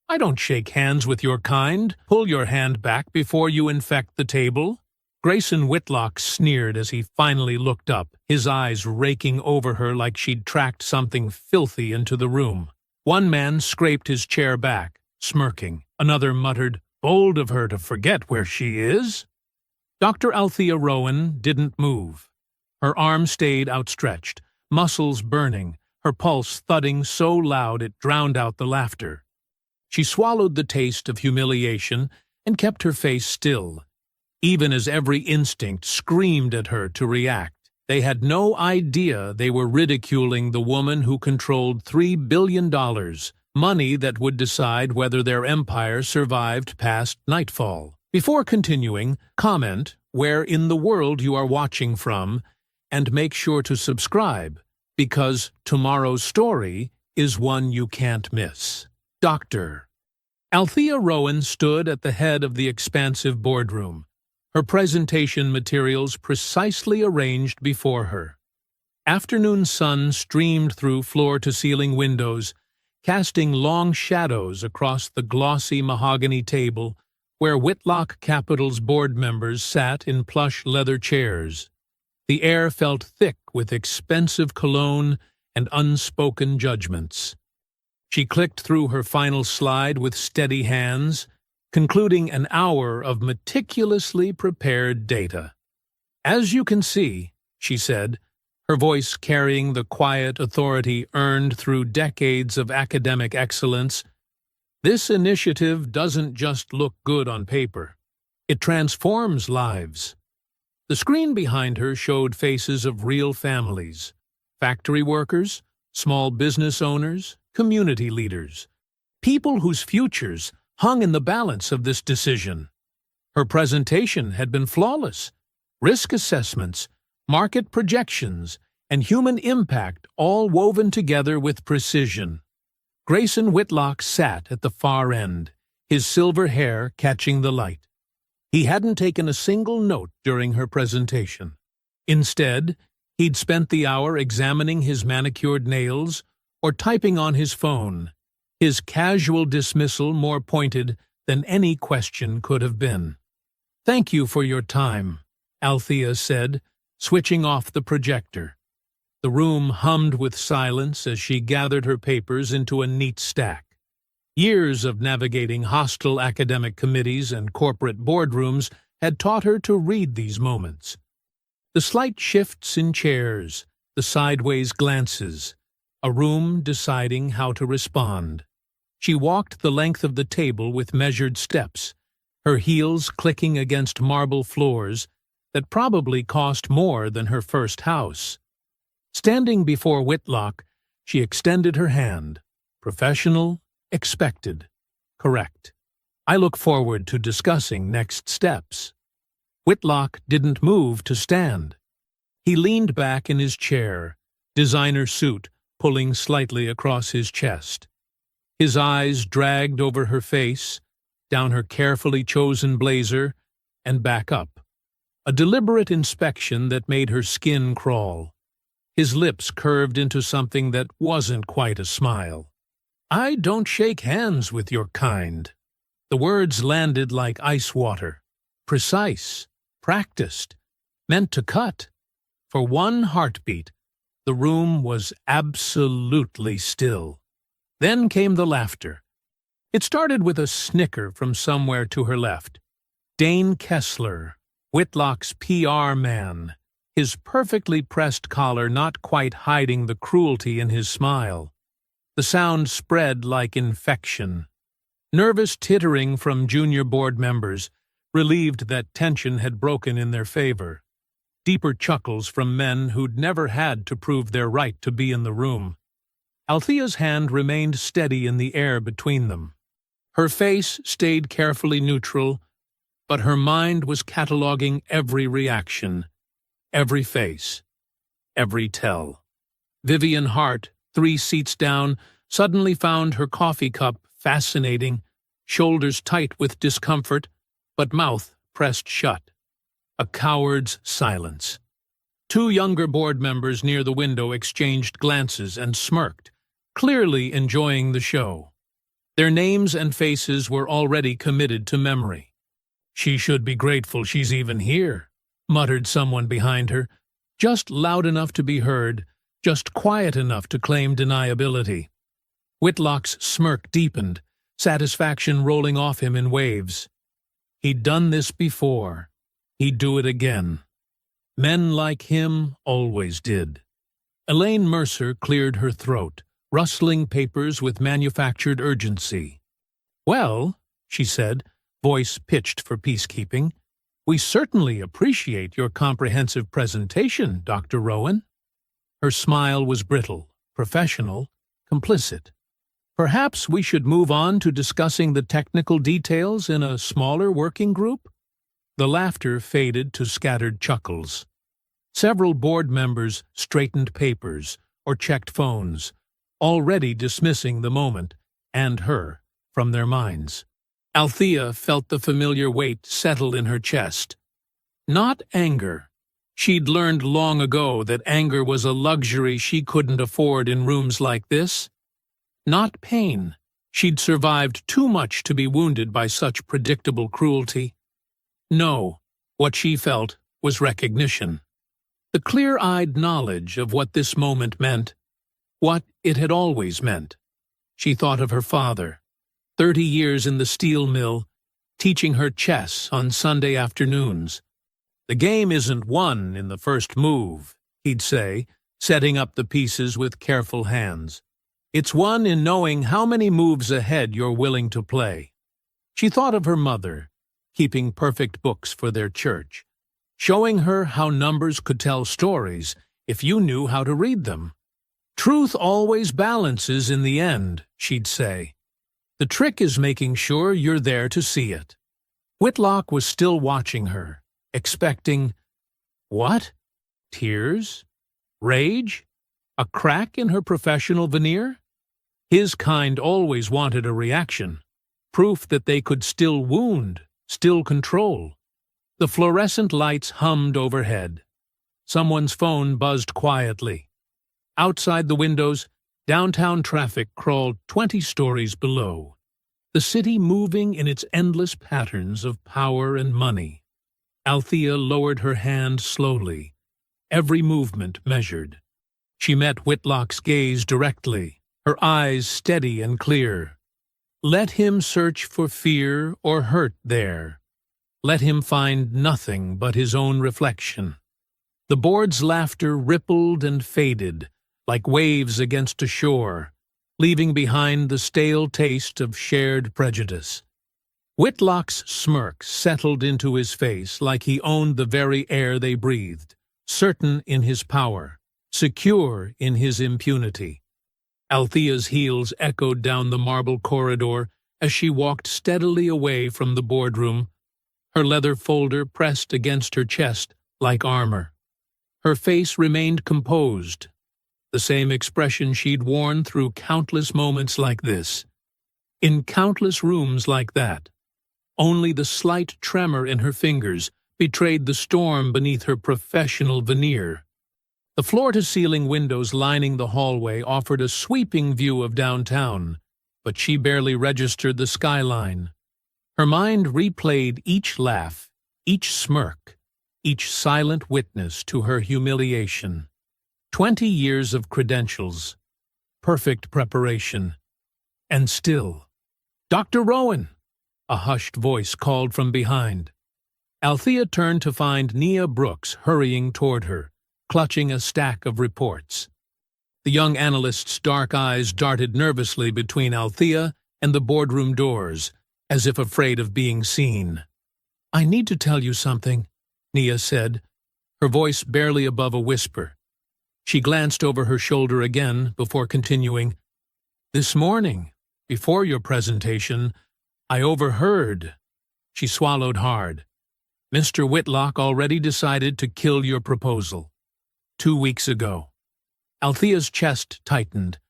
I don't shake hands with your kind. Pull your hand back before you infect the table. Grayson Whitlock sneered as he finally looked up, his eyes raking over her like she'd tracked something filthy into the room. One man scraped his chair back, smirking. Another muttered, "Bold of her to forget where she is." Dr. Althea Rowan didn't move. Her arm stayed outstretched, muscles burning, her pulse thudding so loud it drowned out the laughter. She swallowed the taste of humiliation and kept her face still, even as every instinct screamed at her to react. They had no idea they were ridiculing the woman who controlled $3 billion, money that would decide whether their empire survived past nightfall. Before continuing, comment where in the world you are watching from, and make sure to subscribe, because tomorrow's story is one you can't miss. Dr. Althea Rowan stood at the head of the expansive boardroom, her presentation materials precisely arranged before her. Afternoon sun streamed through floor-to-ceiling windows, casting long shadows across the glossy mahogany table where Whitlock Capital's board members sat in plush leather chairs. The air felt thick with expensive cologne and unspoken judgments. She clicked through her final slide with steady hands, concluding an hour of meticulously prepared data. "As you can see," she said, her voice carrying the quiet authority earned through decades of academic excellence, "this initiative doesn't just look good on paper. It transforms lives." The screen behind her showed faces of real families, factory workers, small business owners, community leaders, people whose futures hung in the balance of this decision. Her presentation had been flawless. Risk assessments, market projections, and human impact all woven together with precision. Grayson Whitlock sat at the far end, his silver hair catching the light. He hadn't taken a single note during her presentation. Instead, he'd spent the hour examining his manicured nails or typing on his phone, his casual dismissal more pointed than any question could have been. "Thank you for your time," Althea said, switching off the projector. The room hummed with silence as she gathered her papers into a neat stack. Years of navigating hostile academic committees and corporate boardrooms had taught her to read these moments. The slight shifts in chairs, the sideways glances, a room deciding how to respond. She walked the length of the table with measured steps, her heels clicking against marble floors that probably cost more than her first house. Standing before Whitlock, she extended her hand. Professional, expected, correct. "I look forward to discussing next steps." Whitlock didn't move to stand. He leaned back in his chair, designer suit pulling slightly across his chest. His eyes dragged over her face, down her carefully chosen blazer, and back up. A deliberate inspection that made her skin crawl. His lips curved into something that wasn't quite a smile. "I don't shake hands with your kind." The words landed like ice water. Precise, practiced, meant to cut. For one heartbeat, the room was absolutely still. Then came the laughter. It started with a snicker from somewhere to her left. Dane Kessler, Whitlock's PR man, his perfectly pressed collar not quite hiding the cruelty in his smile. The sound spread like infection. Nervous tittering from junior board members, relieved that tension had broken in their favor. Deeper chuckles from men who'd never had to prove their right to be in the room. Althea's hand remained steady in the air between them. Her face stayed carefully neutral, but her mind was cataloging every reaction, every face, every tell. Vivian Hart, 3 seats down, suddenly found her coffee cup fascinating, shoulders tight with discomfort, but mouth pressed shut. A coward's silence. 2 younger board members near the window exchanged glances and smirked, clearly enjoying the show. Their names and faces were already committed to memory. "She should be grateful she's even here," muttered someone behind her, just loud enough to be heard, just quiet enough to claim deniability. Whitlock's smirk deepened, satisfaction rolling off him in waves. He'd done this before. He'd do it again. Men like him always did. Elaine Mercer cleared her throat, rustling papers with manufactured urgency. "Well," she said, voice pitched for peacekeeping, "we certainly appreciate your comprehensive presentation, Dr. Rowan." Her smile was brittle, professional, complicit. "Perhaps we should move on to discussing the technical details in a smaller working group?" The laughter faded to scattered chuckles. Several board members straightened papers or checked phones, already dismissing the moment, and her, from their minds. Althea felt the familiar weight settle in her chest. Not anger. She'd learned long ago that anger was a luxury she couldn't afford in rooms like this. Not pain. She'd survived too much to be wounded by such predictable cruelty. No, what she felt was recognition. The clear-eyed knowledge of what this moment meant, what it had always meant. She thought of her father, 30 years in the steel mill, teaching her chess on Sunday afternoons. "The game isn't won in the first move," he'd say, setting up the pieces with careful hands. "It's won in knowing how many moves ahead you're willing to play." She thought of her mother, keeping perfect books for their church, showing her how numbers could tell stories if you knew how to read them. "Truth always balances in the end," she'd say. "The trick is making sure you're there to see it." Whitlock was still watching her, expecting, what? Tears? Rage? A crack in her professional veneer? His kind always wanted a reaction, proof that they could still wound, still control. The fluorescent lights hummed overhead. Someone's phone buzzed quietly. Outside the windows, downtown traffic crawled 20 stories below, the city moving in its endless patterns of power and money. Althea lowered her hand slowly, every movement measured. She met Whitlock's gaze directly, her eyes steady and clear. Let him search for fear or hurt there. Let him find nothing but his own reflection. The board's laughter rippled and faded, like waves against a shore, leaving behind the stale taste of shared prejudice. Whitlock's smirk settled into his face like he owned the very air they breathed, certain in his power, secure in his impunity. Althea's heels echoed down the marble corridor as she walked steadily away from the boardroom, her leather folder pressed against her chest like armor. Her face remained composed, the same expression she'd worn through countless moments like this. In countless rooms like that, only the slight tremor in her fingers betrayed the storm beneath her professional veneer. The floor-to-ceiling windows lining the hallway offered a sweeping view of downtown, but she barely registered the skyline. Her mind replayed each laugh, each smirk, each silent witness to her humiliation. 20 years of credentials, perfect preparation, and still. "Dr. Rowan!" a hushed voice called from behind. Althea turned to find Nia Brooks hurrying toward her, clutching a stack of reports. The young analyst's dark eyes darted nervously between Althea and the boardroom doors, as if afraid of being seen. "I need to tell you something," Nia said, her voice barely above a whisper. She glanced over her shoulder again before continuing. "This morning, before your presentation, I overheard." She swallowed hard. "Mr. Whitlock already decided to kill your proposal. 2 weeks ago." Althea's chest tightened,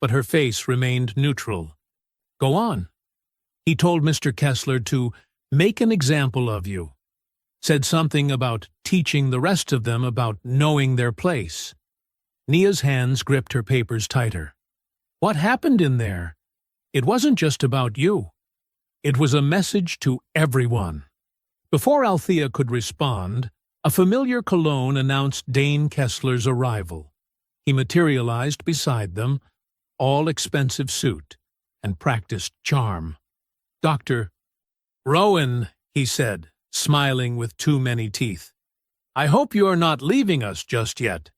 but her face remained neutral. "Go on." "He told Mr. Kessler to make an example of you. Said something about teaching the rest of them about knowing their place." Nia's hands gripped her papers tighter. "What happened in there?" It wasn't just about you. It was a message to everyone. Before Althea could respond, a familiar cologne announced Dane Kessler's arrival. He materialized beside them, all-expensive suit, and practiced charm. "Dr. Rowan," he said, smiling with too many teeth. "I hope you are not leaving us just yet.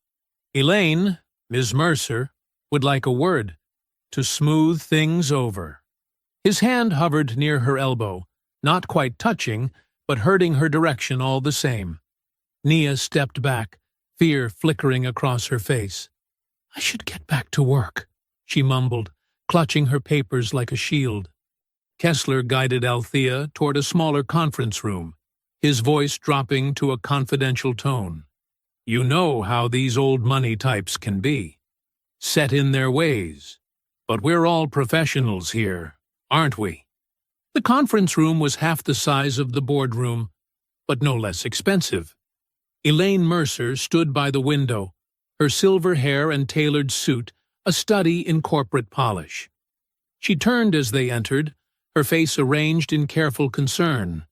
Elaine, Ms. Mercer, would like a word to smooth things over." His hand hovered near her elbow, not quite touching, but hurting her direction all the same. Nia stepped back, fear flickering across her face. "I should get back to work," she mumbled, clutching her papers like a shield. Kessler guided Althea toward a smaller conference room, his voice dropping to a confidential tone. "You know how these old money types can be. Set in their ways. But we're all professionals here, aren't we?" The conference room was half the size of the boardroom, but no less expensive. Elaine Mercer stood by the window, her silver hair and tailored suit a study in corporate polish. She turned as they entered, her face arranged in careful concern.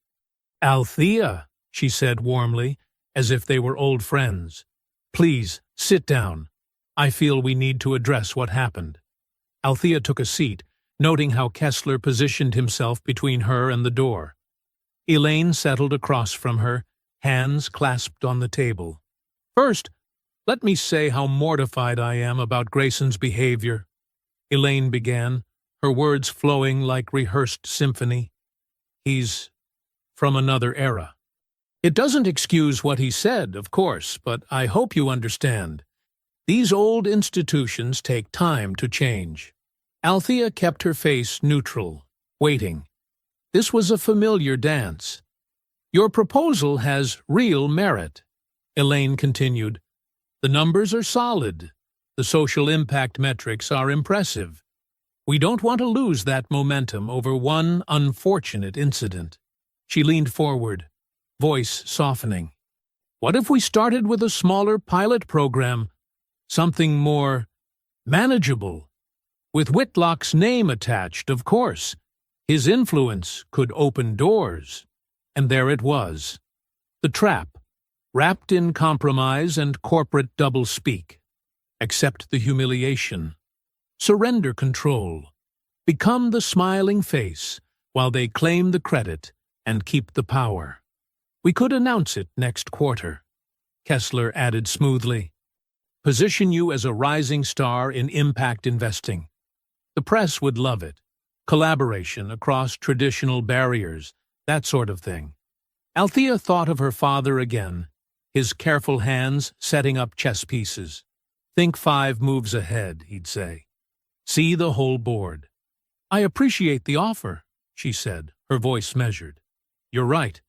"Althea," she said warmly, as if they were old friends. "Please, sit down. I feel we need to address what happened." Althea took a seat, noting how Kessler positioned himself between her and the door. Elaine settled across from her, hands clasped on the table. "First, let me say how mortified I am about Grayson's behavior," Elaine began, her words flowing like rehearsed symphony. "He's from another era. It doesn't excuse what he said, of course, but I hope you understand. These old institutions take time to change." Althea kept her face neutral, waiting. This was a familiar dance. "Your proposal has real merit," Elaine continued. "The numbers are solid. The social impact metrics are impressive. We don't want to lose that momentum over one unfortunate incident." She leaned forward, voice softening. "What if we started with a smaller pilot program, something more manageable? With Whitlock's name attached, of course. His influence could open doors." And there it was. The trap, wrapped in compromise and corporate double-speak. Accept the humiliation. Surrender control. Become the smiling face, while they claim the credit and keep the power. "We could announce it next quarter," Kessler added smoothly. "Position you as a rising star in impact investing. The press would love it. Collaboration across traditional barriers, that sort of thing." Althea thought of her father again, his careful hands setting up chess pieces. "Think 5 moves ahead," he'd say. "See the whole board." "I appreciate the offer," she said, her voice measured. "You're right.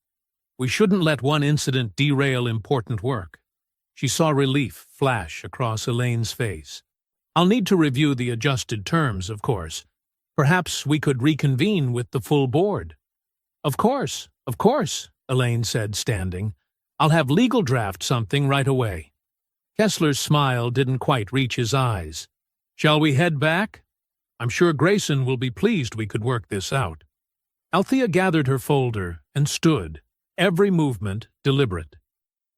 We shouldn't let one incident derail important work." She saw relief flash across Elaine's face. "I'll need to review the adjusted terms, of course. Perhaps we could reconvene with the full board." Of course," Elaine said, standing. "I'll have legal draft something right away." Kessler's smile didn't quite reach his eyes. "Shall we head back? I'm sure Grayson will be pleased we could work this out." Althea gathered her folder and stood, every movement deliberate.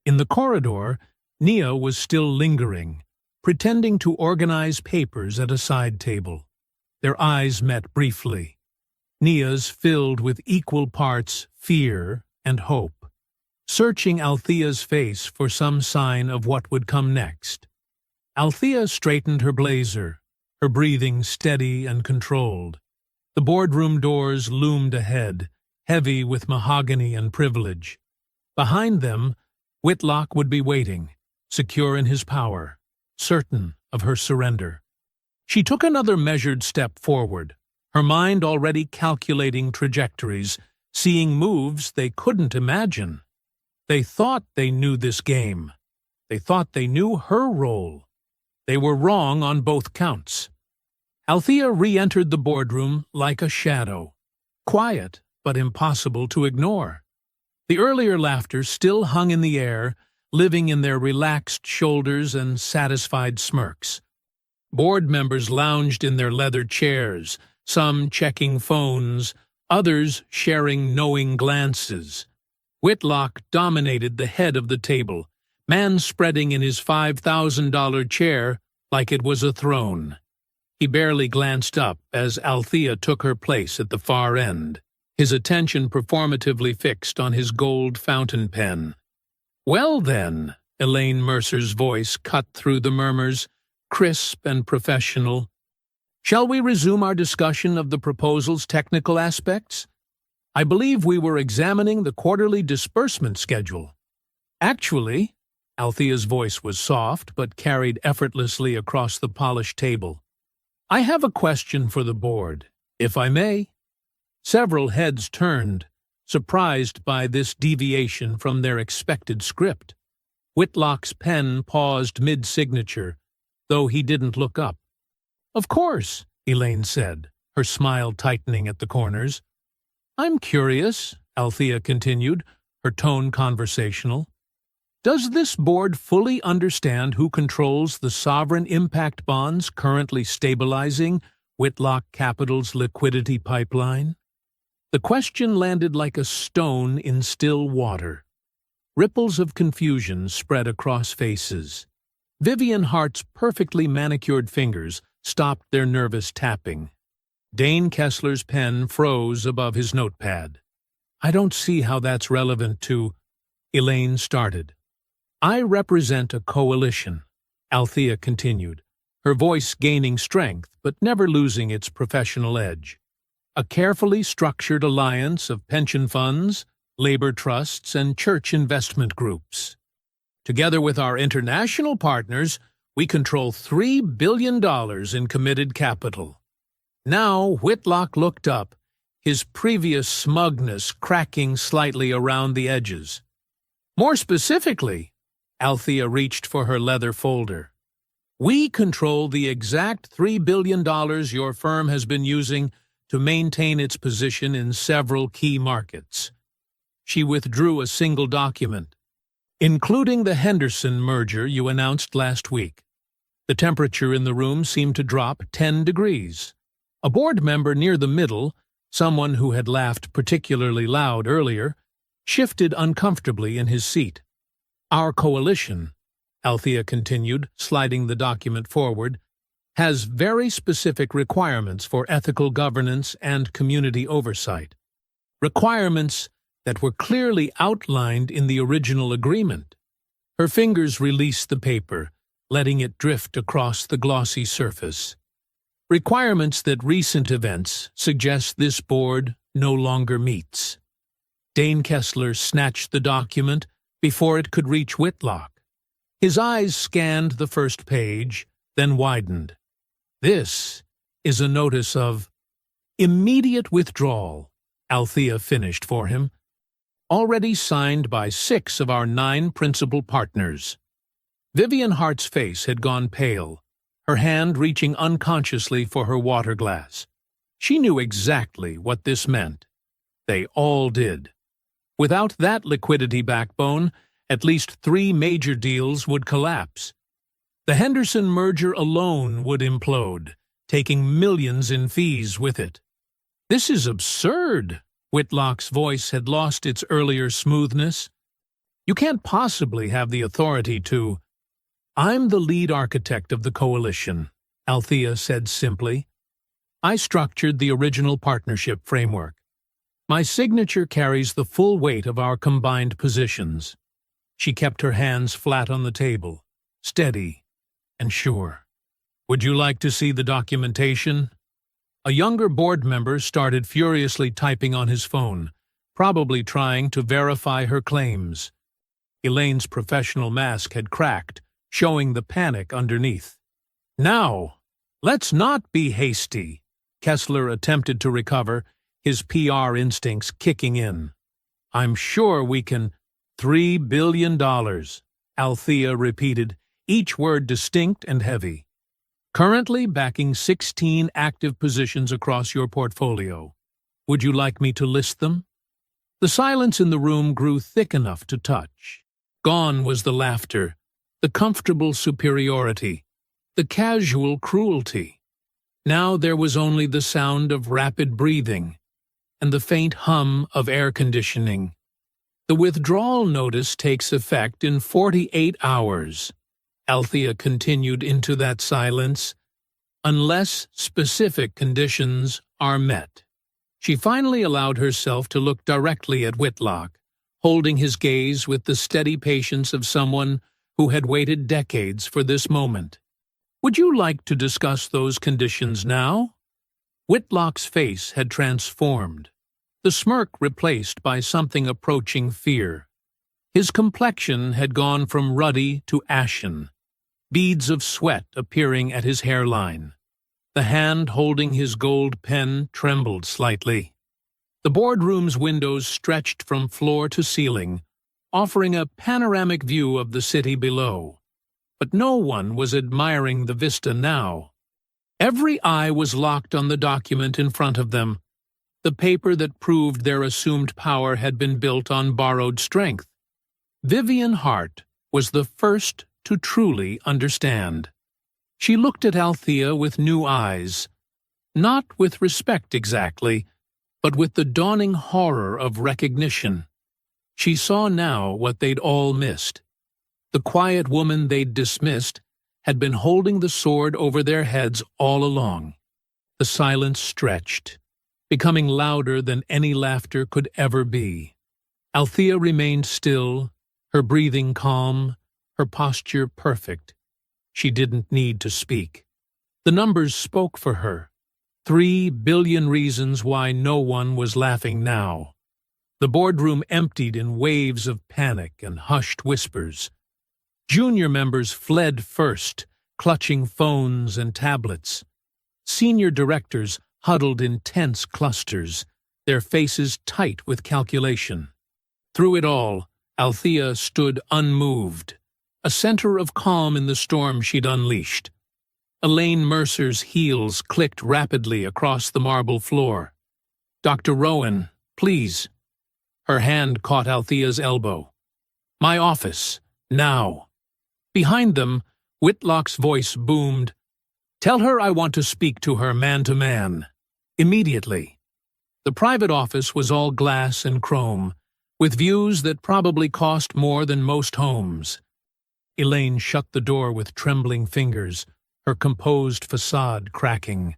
In the corridor, Nia was still lingering, pretending to organize papers at a side table. Their eyes met briefly. Nia's filled with equal parts fear and hope, searching Althea's face for some sign of what would come next. Althea straightened her blazer, her breathing steady and controlled. The boardroom doors loomed ahead, heavy with mahogany and privilege. Behind them, Whitlock would be waiting, secure in his power, certain of her surrender. She took another measured step forward, her mind already calculating trajectories, seeing moves they couldn't imagine. They thought they knew this game. They thought they knew her role. They were wrong on both counts. Althea re-entered the boardroom like a shadow, quiet but impossible to ignore. The earlier laughter still hung in the air, living in their relaxed shoulders and satisfied smirks. Board members lounged in their leather chairs, some checking phones, others sharing knowing glances. Whitlock dominated the head of the table, man-spreading in his $5,000 chair like it was a throne. He barely glanced up as Althea took her place at the far end, his attention performatively fixed on his gold fountain pen. "Well then," Elaine Mercer's voice cut through the murmurs, crisp and professional. "Shall we resume our discussion of the proposal's technical aspects? I believe we were examining the quarterly disbursement schedule. Actually," Althea's voice was soft but carried effortlessly across the polished table, "I have a question for the board, if I may." Several heads turned, surprised by this deviation from their expected script. Whitlock's pen paused mid-signature, though he didn't look up. "Of course," Elaine said, her smile tightening at the corners. "I'm curious," Althea continued, her tone conversational. "Does this board fully understand who controls the sovereign impact bonds currently stabilizing Whitlock Capital's liquidity pipeline?" The question landed like a stone in still water. Ripples of confusion spread across faces. Vivian Hart's perfectly manicured fingers stopped their nervous tapping. Dane Kessler's pen froze above his notepad. "I don't see how that's relevant to—" Elaine started. "I represent a coalition," Althea continued, her voice gaining strength but never losing its professional edge. "A carefully structured alliance of pension funds, labor trusts, and church investment groups. Together with our international partners, we control $3 billion in committed capital." Now Whitlock looked up, his previous smugness cracking slightly around the edges. "More specifically," Althea reached for her leather folder, "we control the exact $3 billion your firm has been using to maintain its position in several key markets." She withdrew a single document. "Including the Henderson merger you announced last week." The temperature in the room seemed to drop 10 degrees. A board member near the middle, someone who had laughed particularly loud earlier, shifted uncomfortably in his seat. "Our coalition," Althea continued, sliding the document forward, "has very specific requirements for ethical governance and community oversight. Requirements that were clearly outlined in the original agreement." Her fingers released the paper, letting it drift across the glossy surface. "Requirements that recent events suggest this board no longer meets." Dane Kessler snatched the document before it could reach Whitlock. His eyes scanned the first page, then widened. "This is a notice of immediate withdrawal," Althea finished for him. "Already signed by 6 of our 9 principal partners." Vivian Hart's face had gone pale, her hand reaching unconsciously for her water glass. She knew exactly what this meant. They all did. Without that liquidity backbone, at least 3 major deals would collapse. The Henderson merger alone would implode, taking millions in fees with it. "This is absurd." Whitlock's voice had lost its earlier smoothness. "You can't possibly have the authority to—" "I'm the lead architect of the coalition," Althea said simply. "I structured the original partnership framework. My signature carries the full weight of our combined positions." She kept her hands flat on the table, steady and sure. "Would you like to see the documentation?" A younger board member started furiously typing on his phone, probably trying to verify her claims. Elaine's professional mask had cracked, showing the panic underneath. "Now, let's not be hasty," Kessler attempted to recover, his PR instincts kicking in. "I'm sure we can—" $3 billion, Althea repeated, each word distinct and heavy. "Currently backing 16 active positions across your portfolio. Would you like me to list them?" The silence in the room grew thick enough to touch. Gone was the laughter, the comfortable superiority, the casual cruelty. Now there was only the sound of rapid breathing and the faint hum of air conditioning. The withdrawal notice takes effect in 48 hours. Althea continued into that silence, unless specific conditions are met. She finally allowed herself to look directly at Whitlock, holding his gaze with the steady patience of someone who had waited decades for this moment. "Would you like to discuss those conditions now?" Whitlock's face had transformed, the smirk replaced by something approaching fear. His complexion had gone from ruddy to ashen, beads of sweat appearing at his hairline. The hand holding his gold pen trembled slightly. The boardroom's windows stretched from floor to ceiling, offering a panoramic view of the city below. But no one was admiring the vista now. Every eye was locked on the document in front of them. The paper that proved their assumed power had been built on borrowed strength. Vivian Hart was the first to truly understand. She looked at Althea with new eyes, not with respect exactly, but with the dawning horror of recognition. She saw now what they'd all missed. The quiet woman they'd dismissed had been holding the sword over their heads all along. The silence stretched, becoming louder than any laughter could ever be. Althea remained still, her breathing calm, her posture perfect. She didn't need to speak. The numbers spoke for her. 3 billion reasons why no one was laughing now. The boardroom emptied in waves of panic and hushed whispers. Junior members fled first, clutching phones and tablets. Senior directors huddled in tense clusters, their faces tight with calculation. Through it all, Althea stood unmoved, a center of calm in the storm she'd unleashed. Elaine Mercer's heels clicked rapidly across the marble floor. "Dr. Rowan, please." Her hand caught Althea's elbow. "My office, now." Behind them, Whitlock's voice boomed, "Tell her I want to speak to her man-to-man. Immediately." The private office was all glass and chrome, with views that probably cost more than most homes. Elaine shut the door with trembling fingers, her composed facade cracking.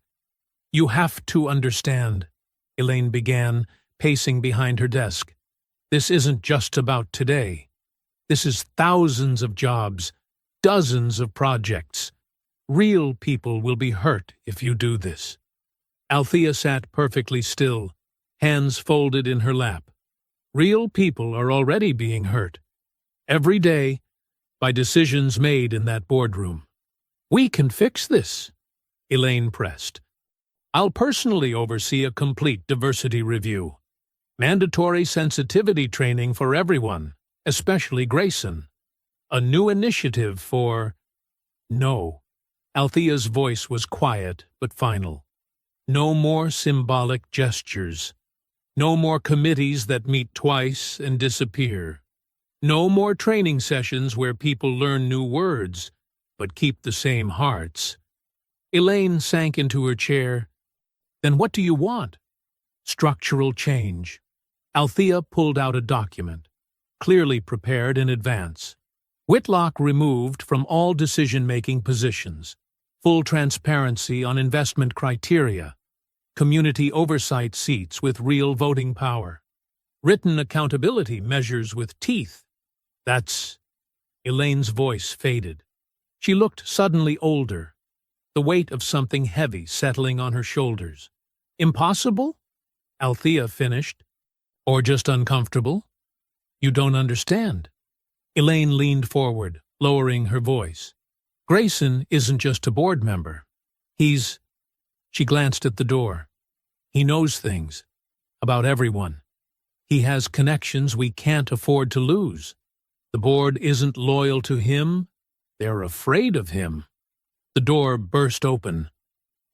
"You have to understand," Elaine began, pacing behind her desk. "This isn't just about today. This is thousands of jobs, dozens of projects. Real people will be hurt if you do this." Althea sat perfectly still, hands folded in her lap. Real people are already being hurt. Every day, by decisions made in that boardroom. "We can fix this," Elaine pressed. "I'll personally oversee a complete diversity review. Mandatory sensitivity training for everyone, especially Grayson. A new initiative for—" "No." Althea's voice was quiet but final. "No more symbolic gestures. No more committees that meet twice and disappear. No more training sessions where people learn new words, but keep the same hearts." Elaine sank into her chair. "Then what do you want?" "Structural change." Althea pulled out a document, clearly prepared in advance. Whitlock removed from all decision-making positions, full transparency on investment criteria, community oversight seats with real voting power, written accountability measures with teeth. That's— Elaine's voice faded. She looked suddenly older, the weight of something heavy settling on her shoulders. "Impossible?" Althea finished. "Or just uncomfortable? You don't understand." Elaine leaned forward, lowering her voice. "Grayson isn't just a board member. He's—" She glanced at the door. "He knows things. About everyone. He has connections we can't afford to lose. The board isn't loyal to him. They're afraid of him." The door burst open.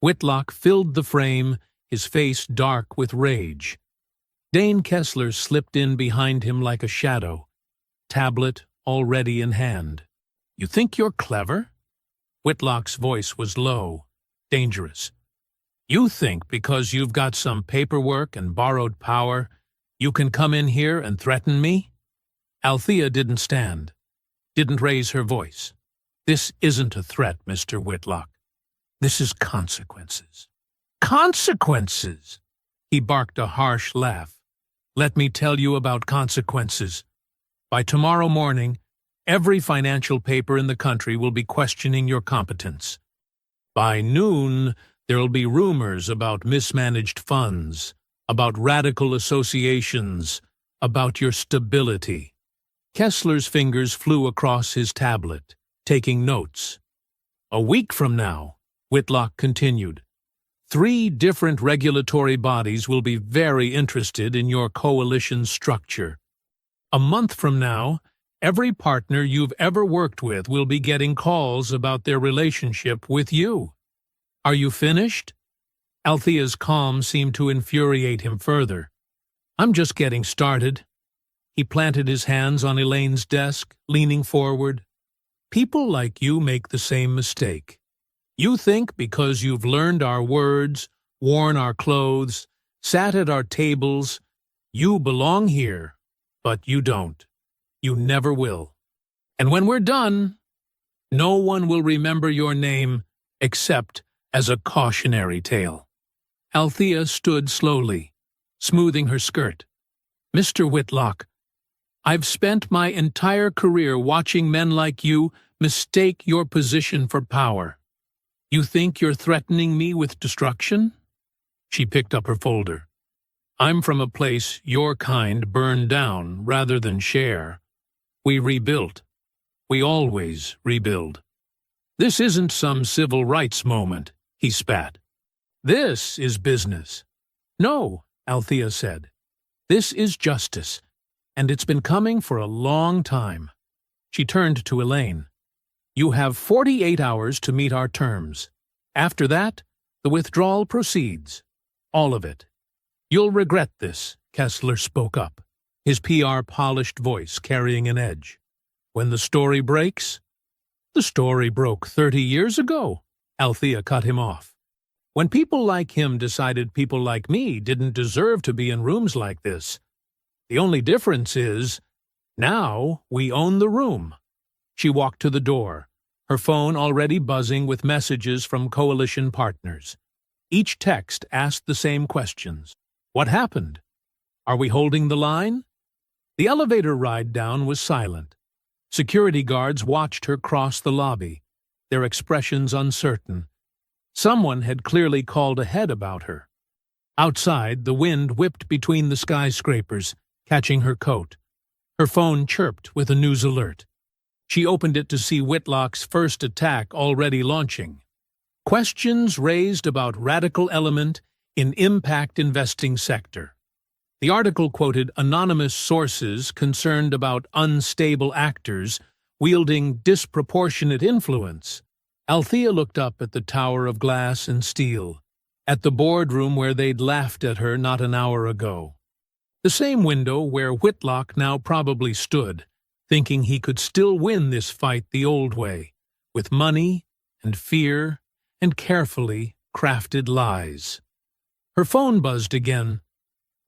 Whitlock filled the frame, his face dark with rage. Dane Kessler slipped in behind him like a shadow, tablet already in hand. "You think you're clever?" Whitlock's voice was low, dangerous. You think because you've got some paperwork and borrowed power, you can come in here and threaten me? Althea didn't stand, didn't raise her voice. This isn't a threat, Mr. Whitlock. This is consequences. Consequences! He barked a harsh laugh. Let me tell you about consequences. By tomorrow morning, every financial paper in the country will be questioning your competence. By noon, there'll be rumors about mismanaged funds, about radical associations, about your stability. Kessler's fingers flew across his tablet, taking notes. A week from now, Whitlock continued, 3 different regulatory bodies will be very interested in your coalition structure. A month from now, every partner you've ever worked with will be getting calls about their relationship with you. Are you finished? Althea's calm seemed to infuriate him further. I'm just getting started. He planted his hands on Elaine's desk, leaning forward. People like you make the same mistake. You think because you've learned our words, worn our clothes, sat at our tables, you belong here, but you don't. You never will. And when we're done, no one will remember your name except as a cautionary tale. Althea stood slowly, smoothing her skirt. Mr. Whitlock, I've spent my entire career watching men like you mistake your position for power. You think you're threatening me with destruction? She picked up her folder. I'm from a place your kind burned down rather than share. We rebuilt. We always rebuild. This isn't some civil rights moment, he spat. This is business. No, Althea said. This is justice, and it's been coming for a long time. She turned to Elaine. You have 48 hours to meet our terms. After that, the withdrawal proceeds. All of it. You'll regret this, Kessler spoke up, his PR-polished voice carrying an edge. When the story breaks? The story broke 30 years ago, Althea cut him off. When people like him decided people like me didn't deserve to be in rooms like this. The only difference is, now we own the room. She walked to the door, her phone already buzzing with messages from coalition partners. Each text asked the same questions. What happened? Are we holding the line? The elevator ride down was silent. Security guards watched her cross the lobby, their expressions uncertain. Someone had clearly called ahead about her. Outside, the wind whipped between the skyscrapers, catching her coat. Her phone chirped with a news alert. She opened it to see Whitlock's first attack already launching. Questions raised about radical element in impact investing sector. The article quoted anonymous sources concerned about unstable actors wielding disproportionate influence. Althea looked up at the tower of glass and steel, at the boardroom where they'd laughed at her not an hour ago. The same window where Whitlock now probably stood, thinking he could still win this fight the old way, with money and fear and carefully crafted lies. Her phone buzzed again.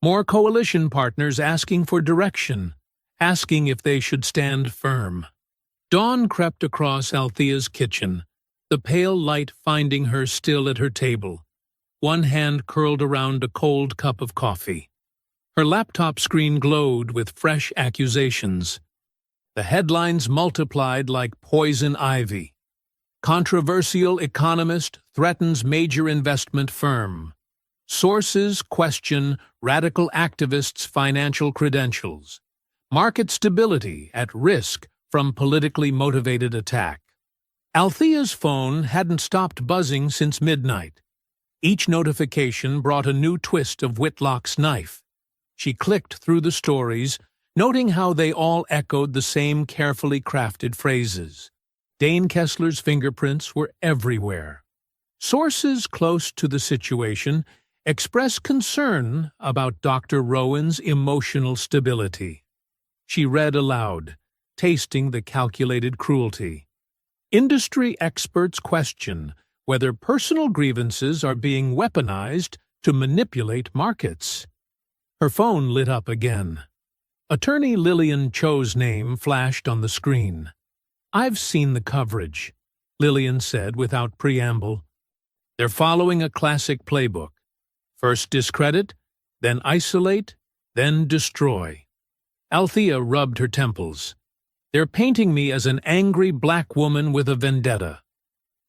More coalition partners asking for direction, asking if they should stand firm. Dawn crept across Althea's kitchen, the pale light finding her still at her table, one hand curled around a cold cup of coffee. Her laptop screen glowed with fresh accusations. The headlines multiplied like poison ivy. Controversial economist threatens major investment firm. Sources question radical activists' financial credentials. Market stability at risk from politically motivated attack. Althea's phone hadn't stopped buzzing since midnight. Each notification brought a new twist of Whitlock's knife. She clicked through the stories, noting how they all echoed the same carefully crafted phrases. Dane Kessler's fingerprints were everywhere. Sources close to the situation expressed concern about Dr. Rowan's emotional stability. She read aloud, tasting the calculated cruelty. Industry experts question whether personal grievances are being weaponized to manipulate markets. Her phone lit up again. Attorney Lillian Cho's name flashed on the screen. "I've seen the coverage," Lillian said without preamble. "They're following a classic playbook. First discredit, then isolate, then destroy." Althea rubbed her temples. "They're painting me as an angry black woman with a vendetta.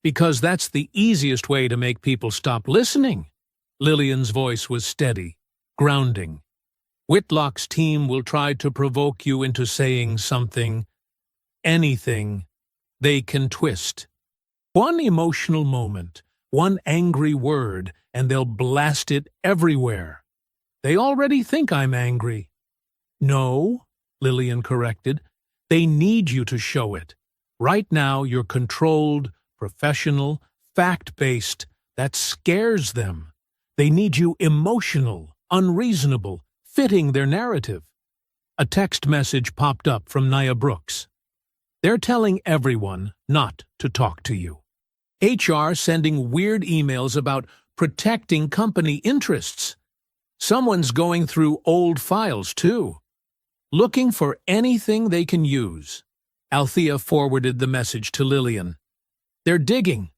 Because that's the easiest way to make people stop listening." Lillian's voice was steady, grounding. "Whitlock's team will try to provoke you into saying something, anything, they can twist. One emotional moment, one angry word, and they'll blast it everywhere. They already think I'm angry." "No," Lillian corrected. "They need you to show it. Right now you're controlled, professional, fact-based. That scares them. They need you emotional, unreasonable, fitting their narrative." A text message popped up from Nia Brooks. "They're telling everyone not to talk to you. HR sending weird emails about protecting company interests. Someone's going through old files, too. Looking for anything they can use." Althea forwarded the message to Lillian. "They're digging."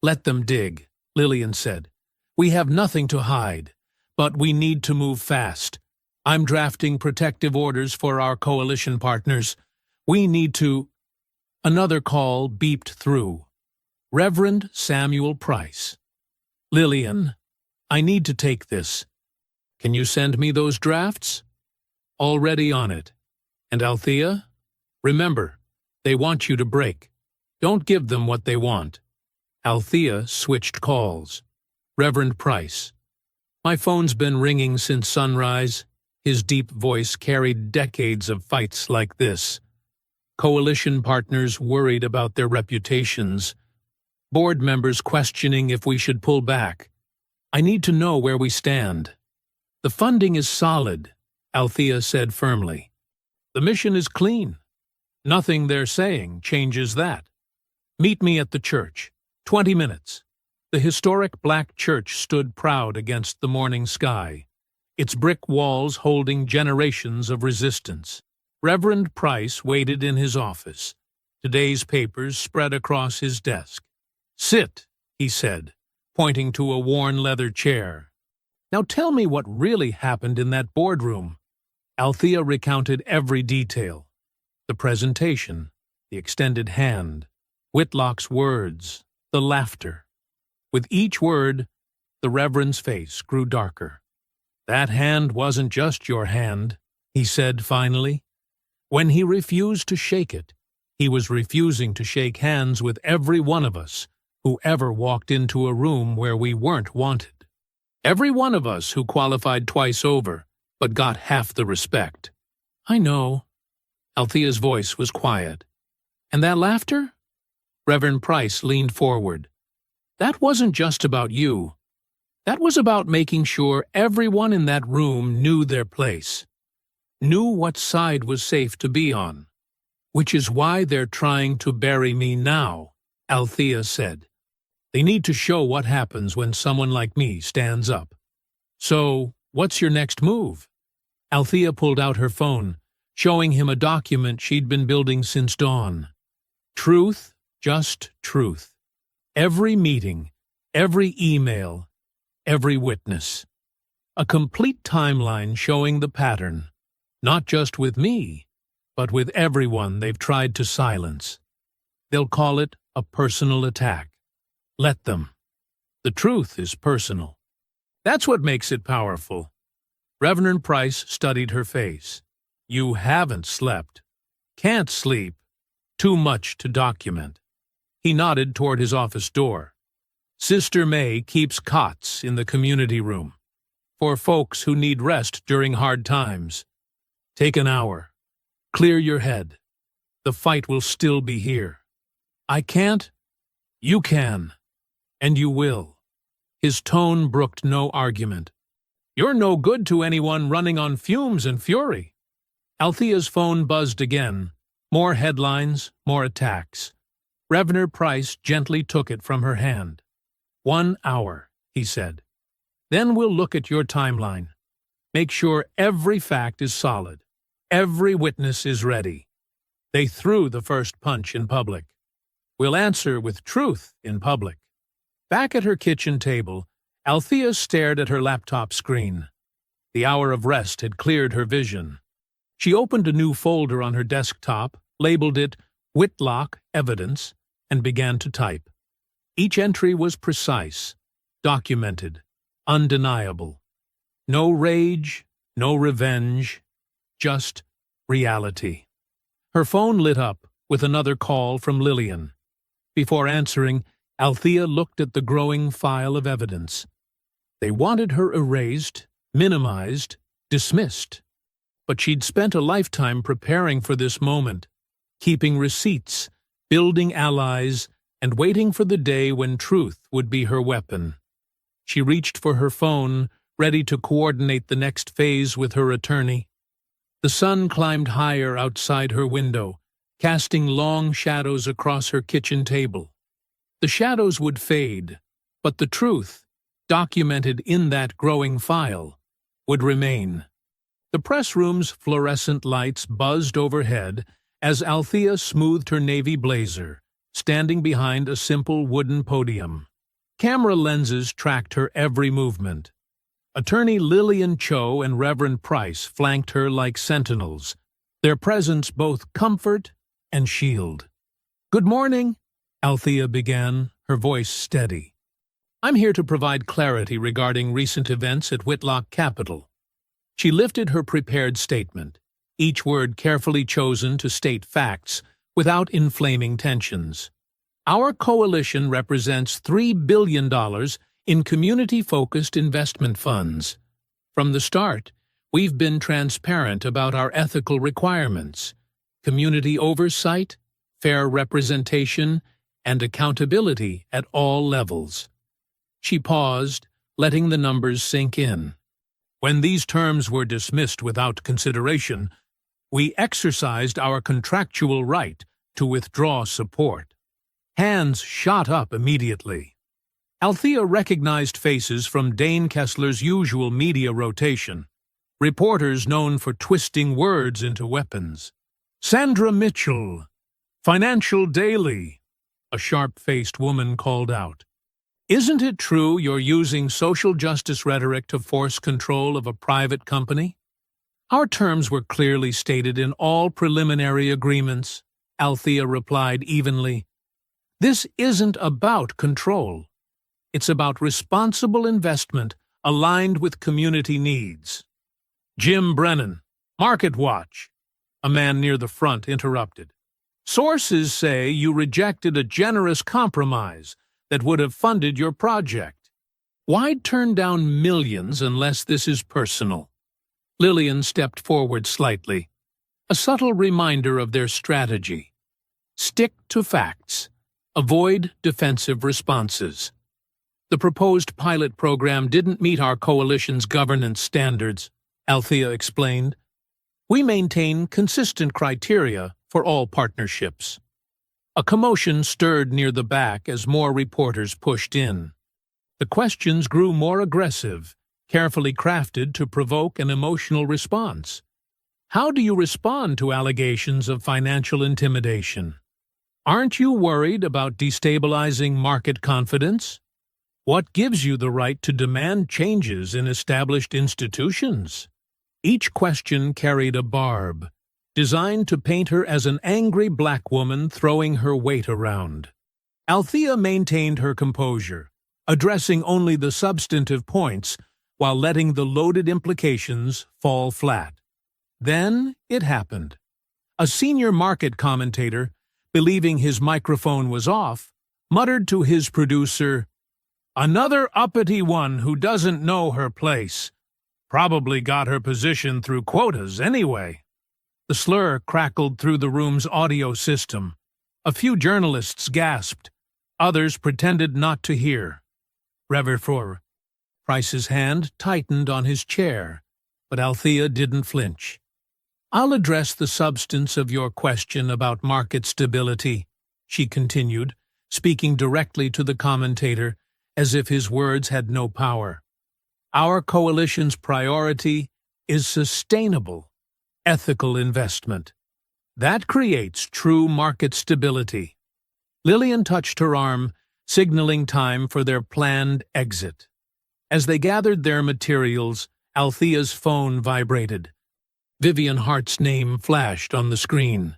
"Let them dig," Lillian said. "We have nothing to hide, but we need to move fast. I'm drafting protective orders for our coalition partners. We need to—" Another call beeped through. Reverend Samuel Price. "Lillian, I need to take this. Can you send me those drafts?" "Already on it. And Althea, remember, they want you to break. Don't give them what they want." Althea switched calls. Reverend Price. "My phone's been ringing since sunrise." His deep voice carried decades of fights like this. Coalition partners worried about their reputations. Board members questioning if we should pull back. "I need to know where we stand." "The funding is solid," Althea said firmly. "The mission is clean. Nothing they're saying changes that. Meet me at the church. 20 minutes. The historic black church stood proud against the morning sky, its brick walls holding generations of resistance. Reverend Price waited in his office, today's papers spread across his desk. "Sit," he said, pointing to a worn leather chair. "Now tell me what really happened in that boardroom." Althea recounted every detail. The presentation, the extended hand, Whitlock's words, the laughter. With each word, the Reverend's face grew darker. "That hand wasn't just your hand," he said finally. When he refused to shake it, he was refusing to shake hands with every one of us who ever walked into a room where we weren't wanted. Every one of us who qualified twice over, but got half the respect. "I know." Althea's voice was quiet. "And that laughter?" Reverend Price leaned forward. "That wasn't just about you. That was about making sure everyone in that room knew their place, knew what side was safe to be on. Which is why they're trying to bury me now," Althea said. "They need to show what happens when someone like me stands up." "So, what's your next move?" Althea pulled out her phone, showing him a document she'd been building since dawn. Truth, just truth. Every meeting, every email, every witness. A complete timeline showing the pattern, not just with me, but with everyone they've tried to silence. They'll call it a personal attack. Let them. The truth is personal. That's what makes it powerful. Reverend Price studied her face. "You haven't slept. Can't sleep. Too much to document." He nodded toward his office door. "Sister May keeps cots in the community room for folks who need rest during hard times. Take an hour. Clear your head. The fight will still be here. I can't. You can. And you will." His tone brooked no argument. "You're no good to anyone running on fumes and fury." Althea's phone buzzed again. More headlines, more attacks. Reverend Price gently took it from her hand. 1 hour, he said. Then we'll look at your timeline. Make sure every fact is solid. Every witness is ready. They threw the first punch in public. We'll answer with truth in public. Back at her kitchen table, Althea stared at her laptop screen. The hour of rest had cleared her vision. She opened a new folder on her desktop, labeled it Whitlock Evidence, and began to type. Each entry was precise, documented, undeniable. No rage, no revenge, just reality. Her phone lit up with another call from Lillian. Before answering, Althea looked at the growing file of evidence. They wanted her erased, minimized, dismissed. But she'd spent a lifetime preparing for this moment, keeping receipts, building allies, and waiting for the day when truth would be her weapon. She reached for her phone, ready to coordinate the next phase with her attorney. The sun climbed higher outside her window, casting long shadows across her kitchen table. The shadows would fade, but the truth, documented in that growing file, would remain. The press room's fluorescent lights buzzed overhead as Althea smoothed her navy blazer, standing behind a simple wooden podium. Camera lenses tracked her every movement. Attorney Lillian Cho and Reverend Price flanked her like sentinels, their presence both comfort and shield. "Good morning," Althea began, her voice steady. "I'm here to provide clarity regarding recent events at Whitlock Capital." She lifted her prepared statement, each word carefully chosen to state facts without inflaming tensions. "Our coalition represents $3 billion in community-focused investment funds. From the start, we've been transparent about our ethical requirements, community oversight, fair representation, and accountability at all levels." She paused, letting the numbers sink in. "When these terms were dismissed without consideration, we exercised our contractual right to withdraw support." Hands shot up immediately. Althea recognized faces from Dane Kessler's usual media rotation, reporters known for twisting words into weapons. "Sandra Mitchell, Financial Daily," a sharp-faced woman called out. "Isn't it true you're using social justice rhetoric to force control of a private company?" "Our terms were clearly stated in all preliminary agreements," Althea replied evenly. "This isn't about control. It's about responsible investment aligned with community needs." "Jim Brennan, Market Watch," a man near the front interrupted. "Sources say you rejected a generous compromise that would have funded your project. Why'd turn down millions unless this is personal?" Lillian stepped forward slightly, a subtle reminder of their strategy. Stick to facts. Avoid defensive responses. "The proposed pilot program didn't meet our coalition's governance standards," Althea explained. "We maintain consistent criteria for all partnerships." A commotion stirred near the back as more reporters pushed in. The questions grew more aggressive, carefully crafted to provoke an emotional response. How do you respond to allegations of financial intimidation? Aren't you worried about destabilizing market confidence? What gives you the right to demand changes in established institutions? Each question carried a barb, designed to paint her as an angry black woman throwing her weight around. Althea maintained her composure, addressing only the substantive points while letting the loaded implications fall flat. Then it happened. A senior market commentator, believing his microphone was off, muttered to his producer, "Another uppity one who doesn't know her place. Probably got her position through quotas anyway." The slur crackled through the room's audio system. A few journalists gasped. Others pretended not to hear. Reverend Price's hand tightened on his chair, but Althea didn't flinch. "I'll address the substance of your question about market stability," she continued, speaking directly to the commentator, as if his words had no power. Our coalition's priority is sustainable, ethical investment. That creates true market stability. Lillian touched her arm, signaling time for their planned exit. As they gathered their materials, Althea's phone vibrated. Vivian Hart's name flashed on the screen.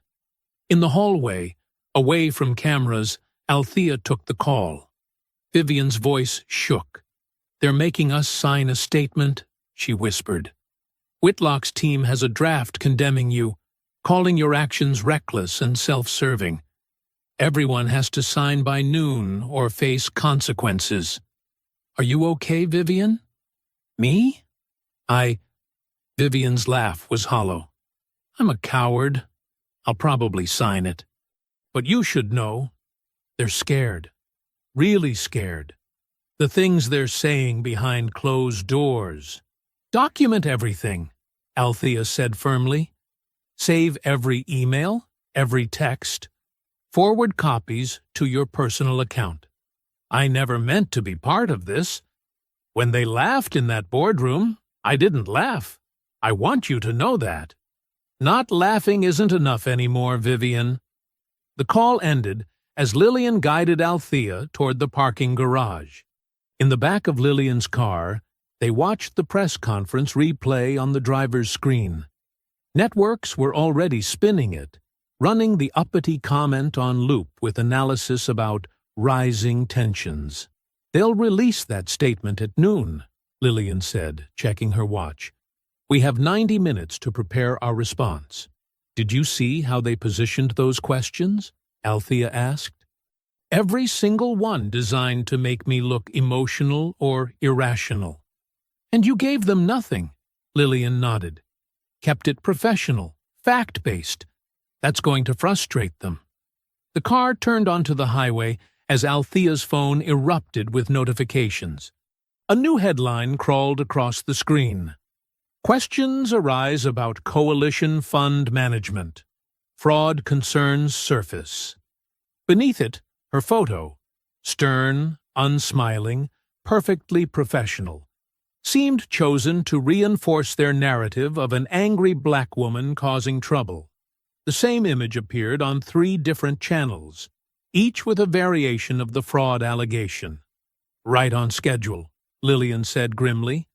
In the hallway, away from cameras, Althea took the call. Vivian's voice shook. "They're making us sign a statement," she whispered. "Whitlock's team has a draft condemning you, calling your actions reckless and self-serving. Everyone has to sign by noon or face consequences. Are you okay, Vivian?" "Me? Vivian's laugh was hollow. "I'm a coward. I'll probably sign it. But you should know. They're scared. Really scared. The things they're saying behind closed doors. Document everything," Althea said firmly. "Save every email, every text. Forward copies to your personal account. I never meant to be part of this. When they laughed in that boardroom, I didn't laugh. I want you to know that. Not laughing isn't enough anymore, Vivian." The call ended as Lillian guided Althea toward the parking garage. In the back of Lillian's car, they watched the press conference replay on the driver's screen. Networks were already spinning it, running the uppity comment on loop with analysis about rising tensions. "They'll release that statement at noon," Lillian said, checking her watch. "We have 90 minutes to prepare our response." "Did you see how they positioned those questions?" Althea asked. "Every single one designed to make me look emotional or irrational." "And you gave them nothing," Lillian nodded. "Kept it professional, fact-based. That's going to frustrate them." The car turned onto the highway as Althea's phone erupted with notifications. A new headline crawled across the screen. "Questions arise about coalition fund management. Fraud concerns surface." Beneath it, her photo, stern, unsmiling, perfectly professional, seemed chosen to reinforce their narrative of an angry black woman causing trouble. The same image appeared on 3 different channels, each with a variation of the fraud allegation. "Right on schedule," Lillian said grimly.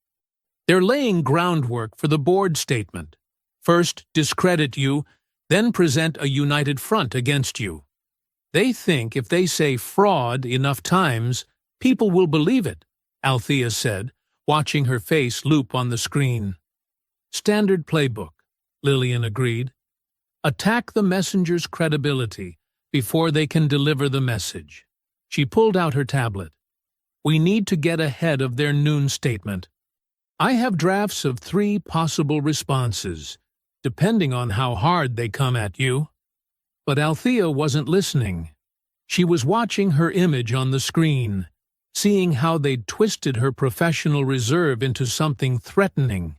"They're laying groundwork for the board statement. First discredit you, then present a united front against you. They think if they say fraud enough times, people will believe it," Althea said, watching her face loop on the screen. "Standard playbook," Lillian agreed. "Attack the messenger's credibility before they can deliver the message." She pulled out her tablet. "We need to get ahead of their noon statement. I have drafts of 3 possible responses, depending on how hard they come at you." But Althea wasn't listening. She was watching her image on the screen, seeing how they'd twisted her professional reserve into something threatening.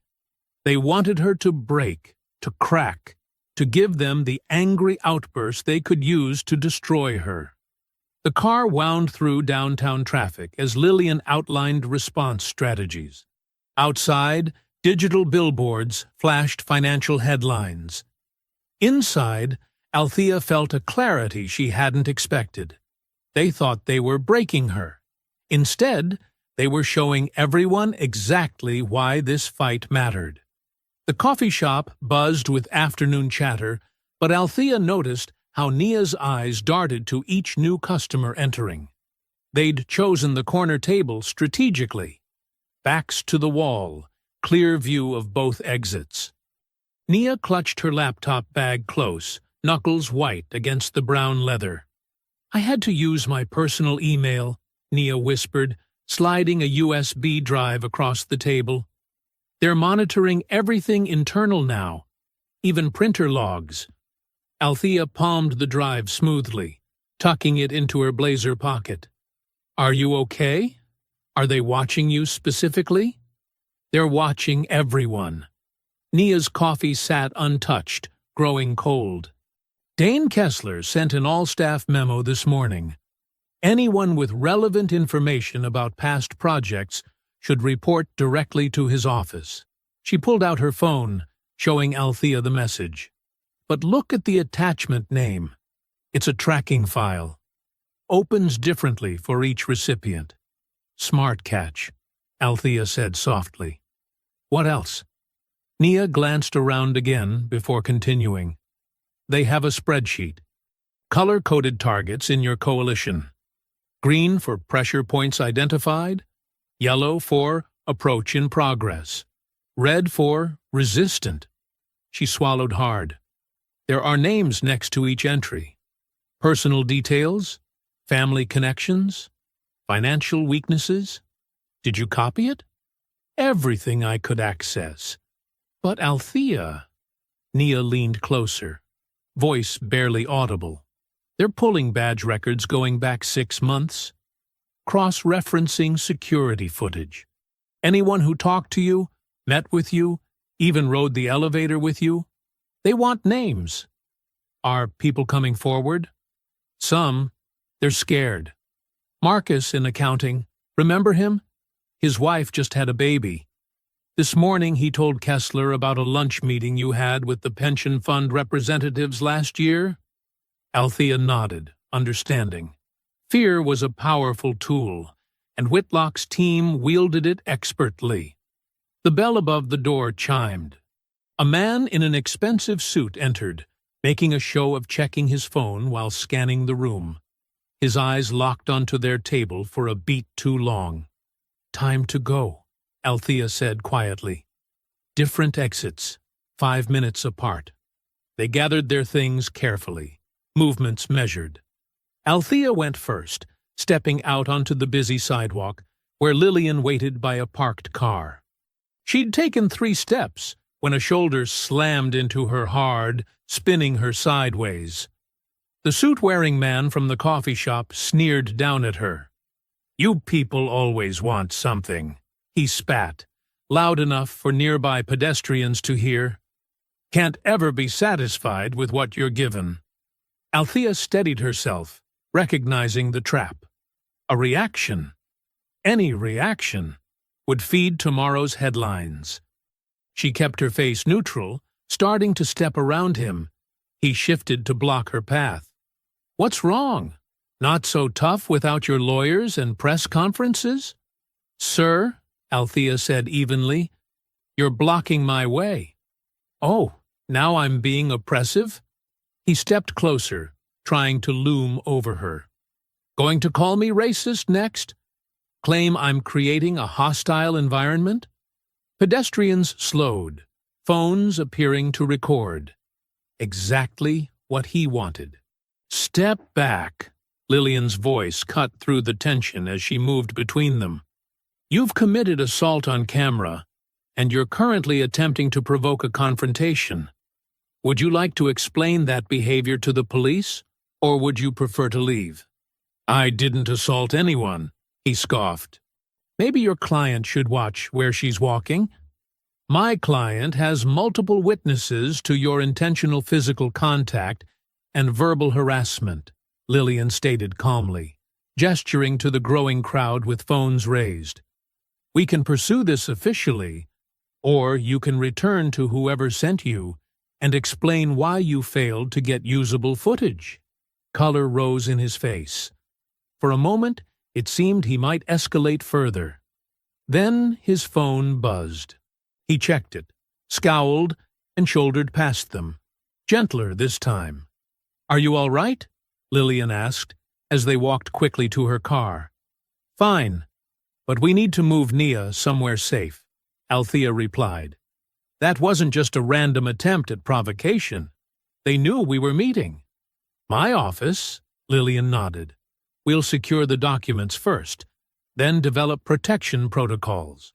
They wanted her to break, to crack, to give them the angry outburst they could use to destroy her. The car wound through downtown traffic as Lillian outlined response strategies. Outside, digital billboards flashed financial headlines. Inside, Althea felt a clarity she hadn't expected. They thought they were breaking her. Instead, they were showing everyone exactly why this fight mattered. The coffee shop buzzed with afternoon chatter, but Althea noticed how Nia's eyes darted to each new customer entering. They'd chosen the corner table strategically. Backs to the wall, clear view of both exits. Nia clutched her laptop bag close, knuckles white against the brown leather. "I had to use my personal email," Nia whispered, sliding a USB drive across the table. "They're monitoring everything internal now, even printer logs." Althea palmed the drive smoothly, tucking it into her blazer pocket. "Are you okay? Are they watching you specifically?" "They're watching everyone." Nia's coffee sat untouched, growing cold. "Dane Kessler sent an all-staff memo this morning. Anyone with relevant information about past projects should report directly to his office. She pulled out her phone, showing Althea the message. But look at the attachment name. It's a tracking file. Opens differently for each recipient. Smart catch, Althea said softly. What else? Nia glanced around again before continuing. They have a spreadsheet. Color-coded targets in your coalition. Green for pressure points identified. Yellow for approach in progress. Red for resistant. She swallowed hard. There are names next to each entry. Personal details, family connections, financial weaknesses. Did you copy it? Everything I could access. But Althea... Nia leaned closer, voice barely audible. They're pulling badge records going back 6 months. Cross-referencing security footage. Anyone who talked to you, met with you, even rode the elevator with you, they want names. Are people coming forward? Some. They're scared. Marcus in accounting, remember him? His wife just had a baby. This morning he told Kessler about a lunch meeting you had with the pension fund representatives last year. Althea nodded, understanding. Fear was a powerful tool, and Whitlock's team wielded it expertly. The bell above the door chimed. A man in an expensive suit entered, making a show of checking his phone while scanning the room. His eyes locked onto their table for a beat too long. Time to go, Althea said quietly. Different exits, 5 minutes apart. They gathered their things carefully, movements measured. Althea went first, stepping out onto the busy sidewalk, where Lillian waited by a parked car. She'd taken 3 steps when a shoulder slammed into her hard, spinning her sideways. The suit-wearing man from the coffee shop sneered down at her. "You people always want something," he spat, loud enough for nearby pedestrians to hear. "Can't ever be satisfied with what you're given." Althea steadied herself, recognizing the trap. A reaction, any reaction, would feed tomorrow's headlines. She kept her face neutral, starting to step around him. He shifted to block her path. "What's wrong? Not so tough without your lawyers and press conferences?" "Sir," Althea said evenly, "you're blocking my way." "Oh, now I'm being oppressive?" He stepped closer, trying to loom over her. "Going to call me racist next? Claim I'm creating a hostile environment?" Pedestrians slowed, phones appearing to record. Exactly what he wanted. "Step back," Lillian's voice cut through the tension as she moved between them. "You've committed assault on camera, and you're currently attempting to provoke a confrontation. Would you like to explain that behavior to the police, or would you prefer to leave?" "I didn't assault anyone," he scoffed. "Maybe your client should watch where she's walking." "My client has multiple witnesses to your intentional physical contact and verbal harassment," Lillian stated calmly, gesturing to the growing crowd with phones raised. "We can pursue this officially, or you can return to whoever sent you and explain why you failed to get usable footage." Color rose in his face. For a moment, it seemed he might escalate further. Then his phone buzzed. He checked it, scowled, and shouldered past them. Gentler this time. "Are you all right?" Lillian asked, as they walked quickly to her car. "Fine, but we need to move Nia somewhere safe," Althea replied. "That wasn't just a random attempt at provocation. They knew we were meeting." "My office," Lillian nodded. "We'll secure the documents first, then develop protection protocols."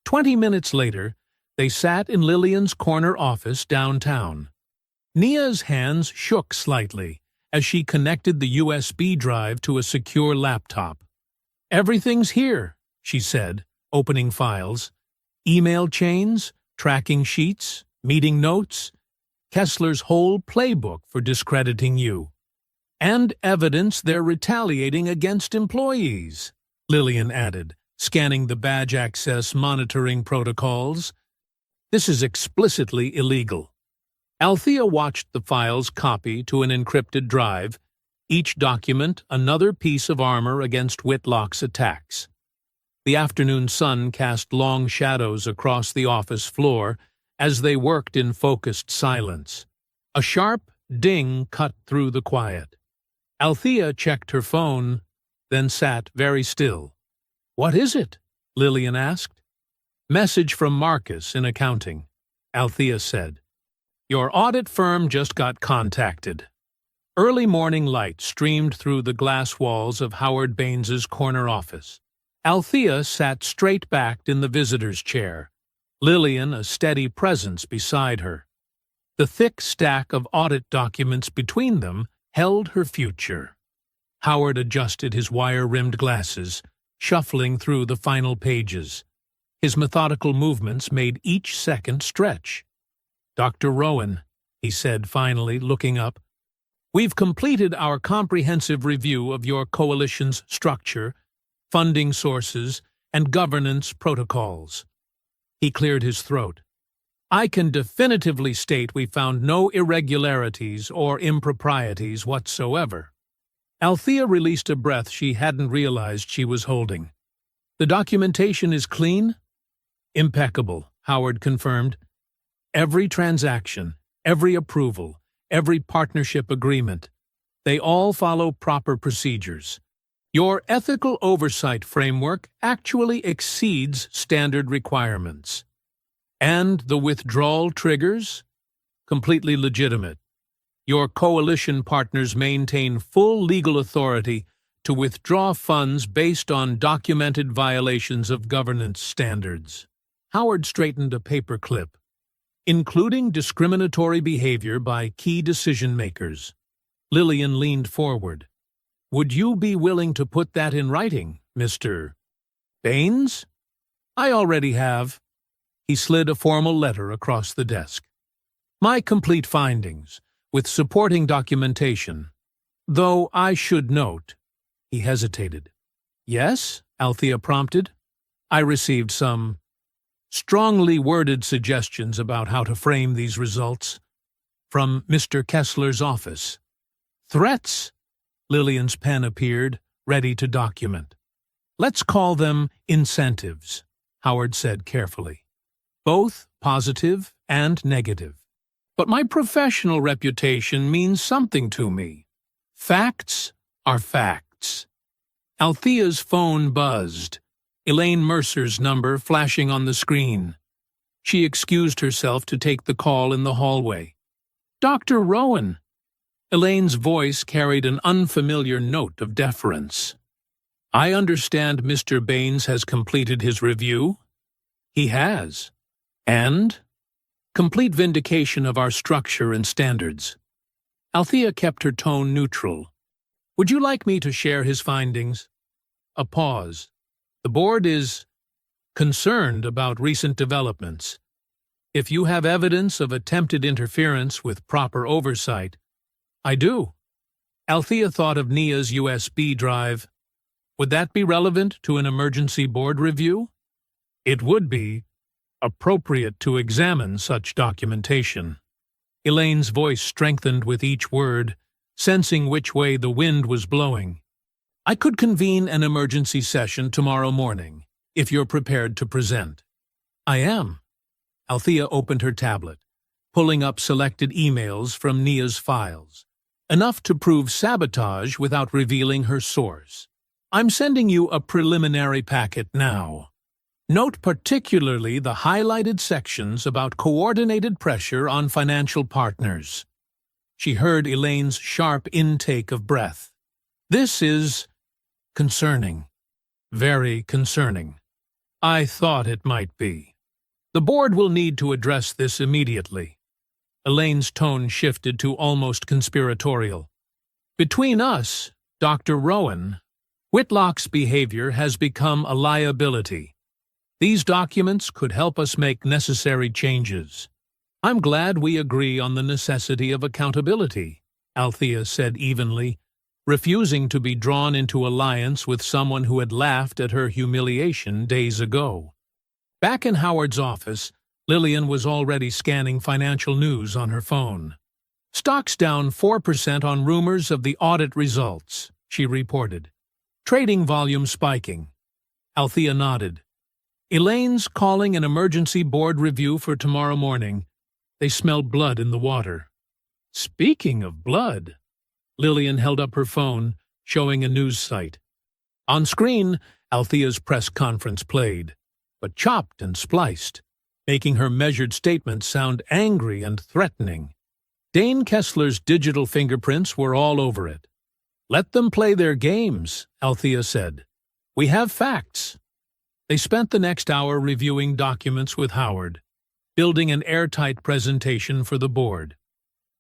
20 minutes later, they sat in Lillian's corner office downtown. Nia's hands shook slightly as she connected the USB drive to a secure laptop. "Everything's here," she said, opening files. "Email chains, tracking sheets, meeting notes, Kessler's whole playbook for discrediting you. And evidence they're retaliating against employees, Lillian added, scanning the badge access monitoring protocols. This is explicitly illegal. Althea watched the files copy to an encrypted drive, each document another piece of armor against Whitlock's attacks. The afternoon sun cast long shadows across the office floor as they worked in focused silence. A sharp ding cut through the quiet. Althea checked her phone, then sat very still. "What is it?" Lillian asked. "Message from Marcus in accounting," Althea said. "Your audit firm just got contacted." Early morning light streamed through the glass walls of Howard Baines's corner office. Althea sat straight-backed in the visitor's chair, Lillian a steady presence beside her. The thick stack of audit documents between them held her future. Howard adjusted his wire-rimmed glasses, shuffling through the final pages. His methodical movements made each second stretch. "Dr. Rowan," he said finally, looking up, "we've completed our comprehensive review of your coalition's structure, funding sources, and governance protocols." He cleared his throat. "I can definitively state we found no irregularities or improprieties whatsoever." Althea released a breath she hadn't realized she was holding. "The documentation is clean?" "Impeccable," Howard confirmed. "Every transaction, every approval, every partnership agreement, they all follow proper procedures. Your ethical oversight framework actually exceeds standard requirements. And the withdrawal triggers? Completely legitimate. Your coalition partners maintain full legal authority to withdraw funds based on documented violations of governance standards." Howard straightened a paper clip. "Including discriminatory behavior by key decision-makers." Lillian leaned forward. "Would you be willing to put that in writing, Mr. Baines?" "I already have." He slid a formal letter across the desk. "My complete findings, with supporting documentation. Though I should note—" He hesitated. "Yes?" Althea prompted. "I received some strongly worded suggestions about how to frame these results from Mr. Kessler's office." "Threats?" Lillian's pen appeared, ready to document. "Let's call them incentives," Howard said carefully. "Both positive and negative. But my professional reputation means something to me. Facts are facts." Althea's phone buzzed, Elaine Mercer's number flashing on the screen. She excused herself to take the call in the hallway. "Dr. Rowan." Elaine's voice carried an unfamiliar note of deference. "I understand Mr. Baines has completed his review?" "He has. And complete vindication of our structure and standards." Althea kept her tone neutral. "Would you like me to share his findings?" A pause. "The board is concerned about recent developments. If you have evidence of attempted interference with proper oversight—" "I do." Althea thought of Nia's USB drive. "Would that be relevant to an emergency board review?" "It would be appropriate to examine such documentation." Elaine's voice strengthened with each word, sensing which way the wind was blowing. "I could convene an emergency session tomorrow morning, if you're prepared to present." "I am." Althea opened her tablet, pulling up selected emails from Nia's files, enough to prove sabotage without revealing her source. "I'm sending you a preliminary packet now. Note particularly the highlighted sections about coordinated pressure on financial partners." She heard Elaine's sharp intake of breath. "This is concerning. Very concerning. I thought it might be. The board will need to address this immediately." Elaine's tone shifted to almost conspiratorial. "Between us, Dr. Rowan, Whitlock's behavior has become a liability. These documents could help us make necessary changes." "I'm glad we agree on the necessity of accountability," Althea said evenly, refusing to be drawn into alliance with someone who had laughed at her humiliation days ago. Back in Howard's office, Lillian was already scanning financial news on her phone. "Stocks down 4% on rumors of the audit results," she reported. "Trading volume spiking." Althea nodded. "Elaine's calling an emergency board review for tomorrow morning. They smell blood in the water." "Speaking of blood," Lillian held up her phone, showing a news site. On screen, Althea's press conference played, but chopped and spliced, making her measured statements sound angry and threatening. Dane Kessler's digital fingerprints were all over it. "Let them play their games," Althea said. "We have facts." They spent the next hour reviewing documents with Howard, building an airtight presentation for the board.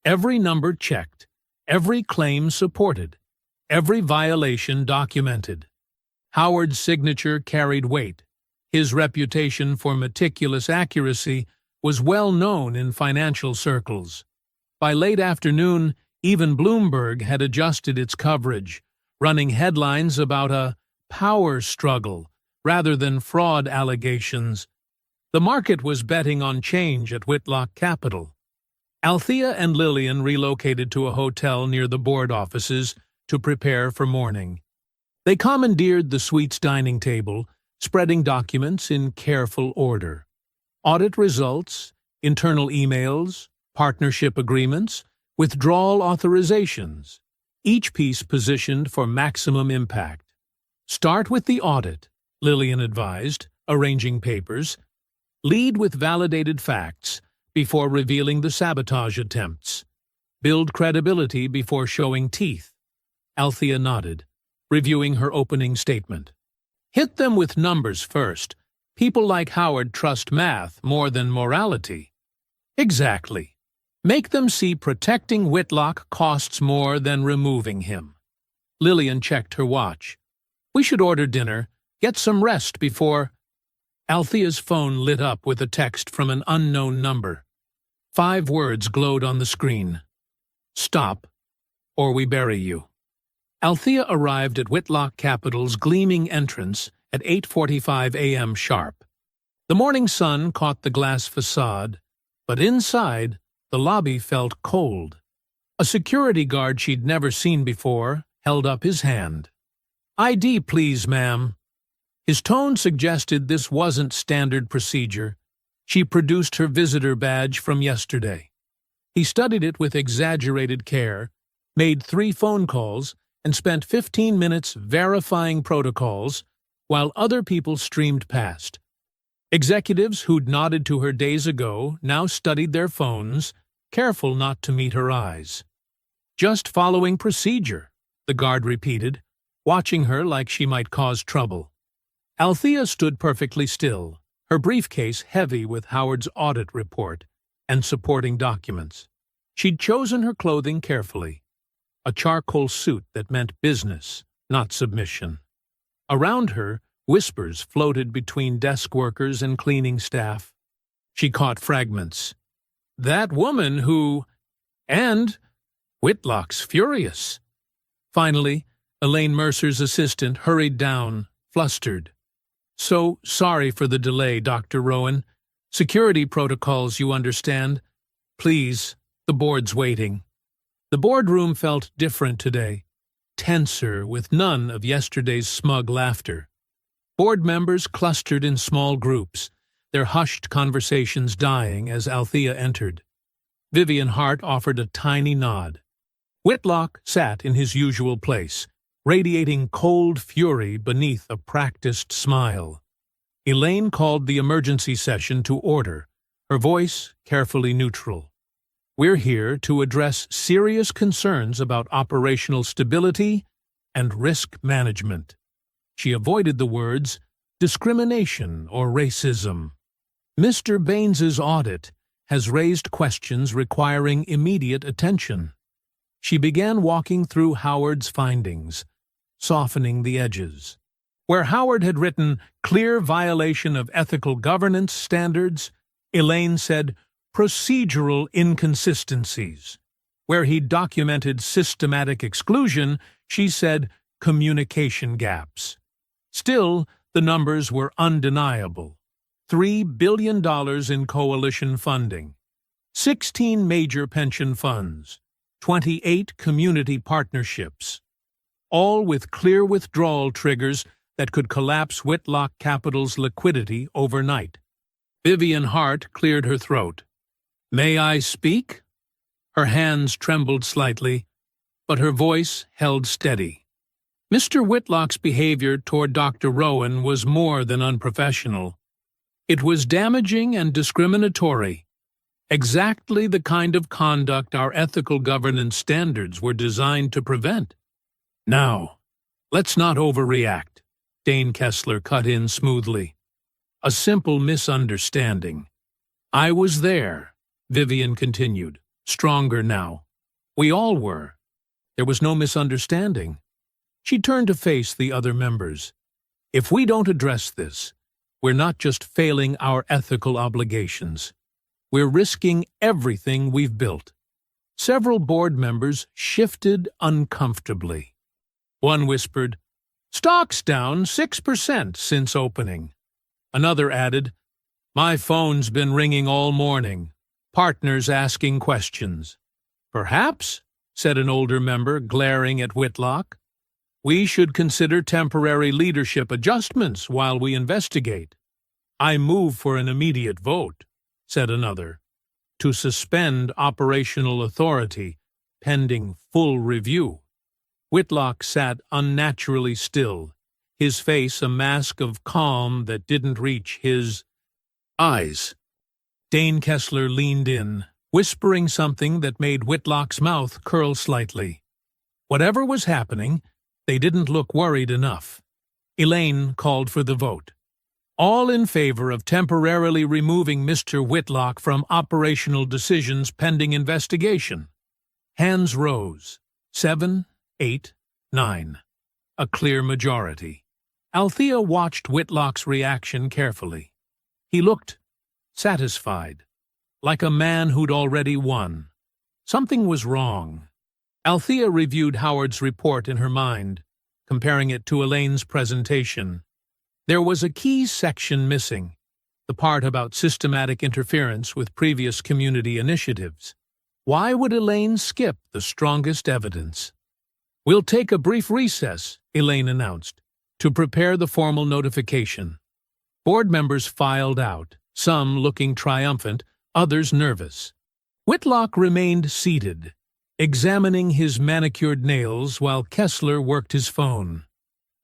Every number checked, every claim supported, every violation documented. Howard's signature carried weight. His reputation for meticulous accuracy was well known in financial circles. By late afternoon, even Bloomberg had adjusted its coverage, running headlines about a power struggle rather than fraud allegations. The market was betting on change at Whitlock Capital. Althea and Lillian relocated to a hotel near the board offices to prepare for morning. They commandeered the suite's dining table, spreading documents in careful order. Audit results, internal emails, partnership agreements, withdrawal authorizations, each piece positioned for maximum impact. "Start with the audit," Lillian advised, arranging papers. "Lead with validated facts before revealing the sabotage attempts. Build credibility before showing teeth." Althea nodded, reviewing her opening statement. "Hit them with numbers first. People like Howard trust math more than morality." "Exactly. Make them see protecting Whitlock costs more than removing him." Lillian checked her watch. "We should order dinner. Get some rest before—" Althea's phone lit up with a text from an unknown number. 5 words glowed on the screen. "Stop, or we bury you." Althea arrived at Whitlock Capital's gleaming entrance at 8:45 a.m. sharp. The morning sun caught the glass facade, but inside, the lobby felt cold. A security guard she'd never seen before held up his hand. "ID, please, ma'am." His tone suggested this wasn't standard procedure. She produced her visitor badge from yesterday. He studied it with exaggerated care, made 3 phone calls, and spent 15 minutes verifying protocols while other people streamed past. Executives who'd nodded to her days ago now studied their phones, careful not to meet her eyes. "Just following procedure," the guard repeated, watching her like she might cause trouble. Althea stood perfectly still, her briefcase heavy with Howard's audit report and supporting documents. She'd chosen her clothing carefully, a charcoal suit that meant business, not submission. Around her, whispers floated between desk workers and cleaning staff. She caught fragments. "That woman who—" and "Whitlock's furious." Finally, Elaine Mercer's assistant hurried down, flustered. "So sorry for the delay, Dr. Rowan. Security protocols, you understand. Please, the board's waiting." The boardroom felt different today, tenser with none of yesterday's smug laughter. Board members clustered in small groups, their hushed conversations dying as Althea entered. Vivian Hart offered a tiny nod. Whitlock sat in his usual place, radiating cold fury beneath a practiced smile. Elaine called the emergency session to order, her voice carefully neutral. "We're here to address serious concerns about operational stability and risk management." She avoided the words discrimination or racism. "Mr. Baines's audit has raised questions requiring immediate attention." She began walking through Howard's findings, softening the edges. Where Howard had written clear violation of ethical governance standards, Elaine said procedural inconsistencies. Where he documented systematic exclusion, she said communication gaps. Still, the numbers were undeniable. $3 billion in coalition funding, 16 major pension funds, 28 community partnerships, all with clear withdrawal triggers that could collapse Whitlock Capital's liquidity overnight. Vivian Hart cleared her throat. "May I speak?" Her hands trembled slightly, but her voice held steady. Mr. Whitlock's behavior toward Dr. Rowan was more than unprofessional. It was damaging and discriminatory, exactly the kind of conduct our ethical governance standards were designed to prevent. "Now, let's not overreact," Dane Kessler cut in smoothly. "A simple misunderstanding." "I was there," Vivian continued, stronger now. "We all were. There was no misunderstanding." She turned to face the other members. "If we don't address this, we're not just failing our ethical obligations. We're risking everything we've built." Several board members shifted uncomfortably. One whispered, "Stock's down 6% since opening." Another added, "My phone's been ringing all morning. Partners asking questions." "Perhaps," said an older member, glaring at Whitlock, "we should consider temporary leadership adjustments while we investigate." "I move for an immediate vote," said another, "to suspend operational authority pending full review." Whitlock sat unnaturally still, his face a mask of calm that didn't reach his eyes. Dane Kessler leaned in, whispering something that made Whitlock's mouth curl slightly. Whatever was happening, they didn't look worried enough. Elaine called for the vote. "All in favor of temporarily removing Mr. Whitlock from operational decisions pending investigation." Hands rose. 7, 8, 9. A clear majority. Althea watched Whitlock's reaction carefully. He looked satisfied, like a man who'd already won. Something was wrong. Althea reviewed Howard's report in her mind, comparing it to Elaine's presentation. There was a key section missing, the part about systematic interference with previous community initiatives. Why would Elaine skip the strongest evidence? "We'll take a brief recess," Elaine announced, "to prepare the formal notification." Board members filed out, some looking triumphant, others nervous. Whitlock remained seated, examining his manicured nails while Kessler worked his phone.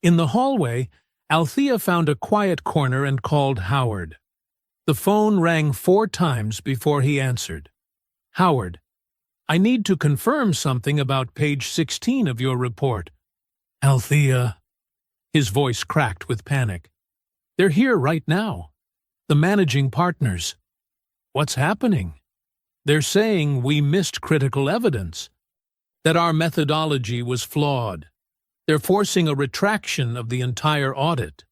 In the hallway, Althea found a quiet corner and called Howard. The phone rang 4 times before he answered. "Howard, I need to confirm something about page 16 of your report." "Althea." His voice cracked with panic. "They're here right now. The managing partners." "What's happening?" "They're saying we missed critical evidence, that our methodology was flawed. They're forcing a retraction of the entire audit."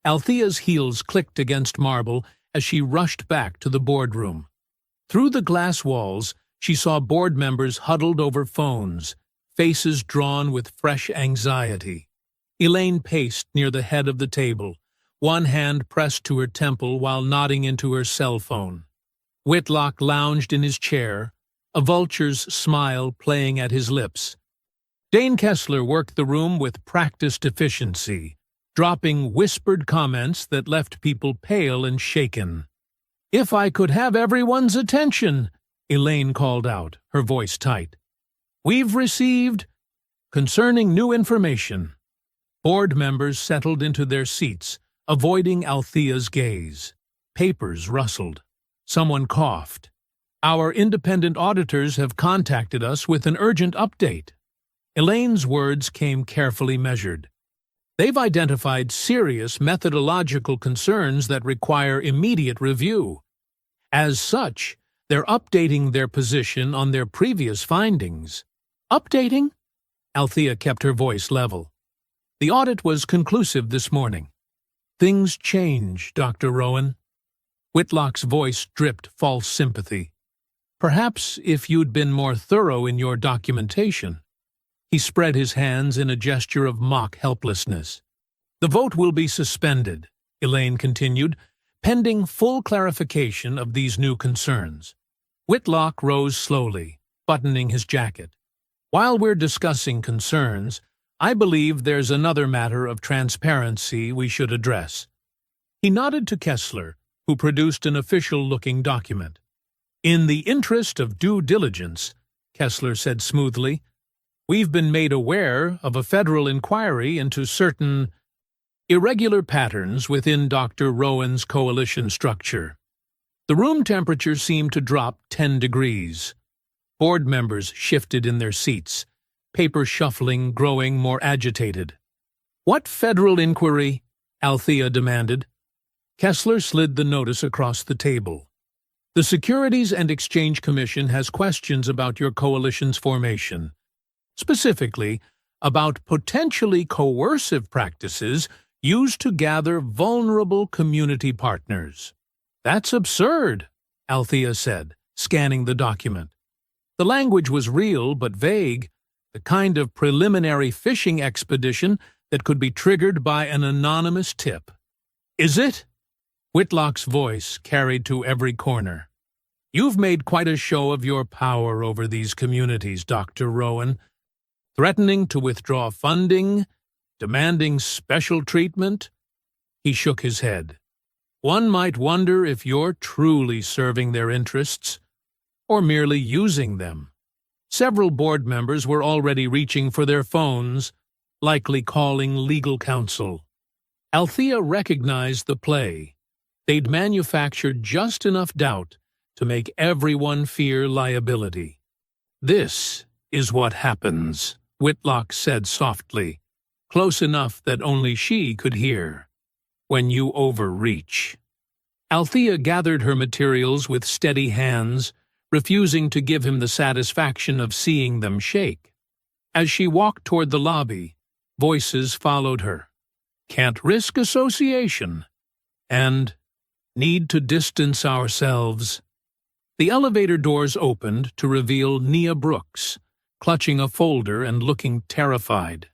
Althea's heels clicked against marble as she rushed back to the boardroom. Through the glass walls, she saw board members huddled over phones, faces drawn with fresh anxiety. Elaine paced near the head of the table, one hand pressed to her temple while nodding into her cell phone. Whitlock lounged in his chair, a vulture's smile playing at his lips. Dane Kessler worked the room with practiced efficiency, dropping whispered comments that left people pale and shaken. "If I could have everyone's attention," Elaine called out, her voice tight. "We've received concerning new information." Board members settled into their seats, avoiding Althea's gaze. Papers rustled. Someone coughed. "Our independent auditors have contacted us with an urgent update." Elaine's words came carefully measured. "They've identified serious methodological concerns that require immediate review. As such, they're updating their position on their previous findings." "Updating?" Althea kept her voice level. "The audit was conclusive this morning." "Things change, Dr. Rowan." Whitlock's voice dripped false sympathy. Perhaps if you'd been more thorough in your documentation. He spread his hands in a gesture of mock helplessness. The vote will be suspended, Elaine continued, pending full clarification of these new concerns. Whitlock rose slowly, buttoning his jacket. While we're discussing concerns, I believe there's another matter of transparency we should address. He nodded to Kessler, who produced an official-looking document. In the interest of due diligence, Kessler said smoothly, we've been made aware of a federal inquiry into certain irregular patterns within Dr. Rowan's coalition structure. The room temperature seemed to drop 10 degrees. Board members shifted in their seats, paper shuffling growing more agitated. What federal inquiry? Althea demanded. Kessler slid the notice across the table. The Securities and Exchange Commission has questions about your coalition's formation, specifically about potentially coercive practices used to gather vulnerable community partners. That's absurd, Althea said, scanning the document. The language was real but vague, the kind of preliminary fishing expedition that could be triggered by an anonymous tip. Is it? Whitlock's voice carried to every corner. You've made quite a show of your power over these communities, Dr. Rowan, threatening to withdraw funding, demanding special treatment. He shook his head. One might wonder if you're truly serving their interests, or merely using them. Several board members were already reaching for their phones, likely calling legal counsel. Althea recognized the play. They'd manufactured just enough doubt to make everyone fear liability. This is what happens, Whitlock said softly, close enough that only she could hear, when you overreach. Althea gathered her materials with steady hands, refusing to give him the satisfaction of seeing them shake. As she walked toward the lobby, voices followed her. Can't risk association. And need to distance ourselves. The elevator doors opened to reveal Nia Brooks, clutching a folder and looking terrified.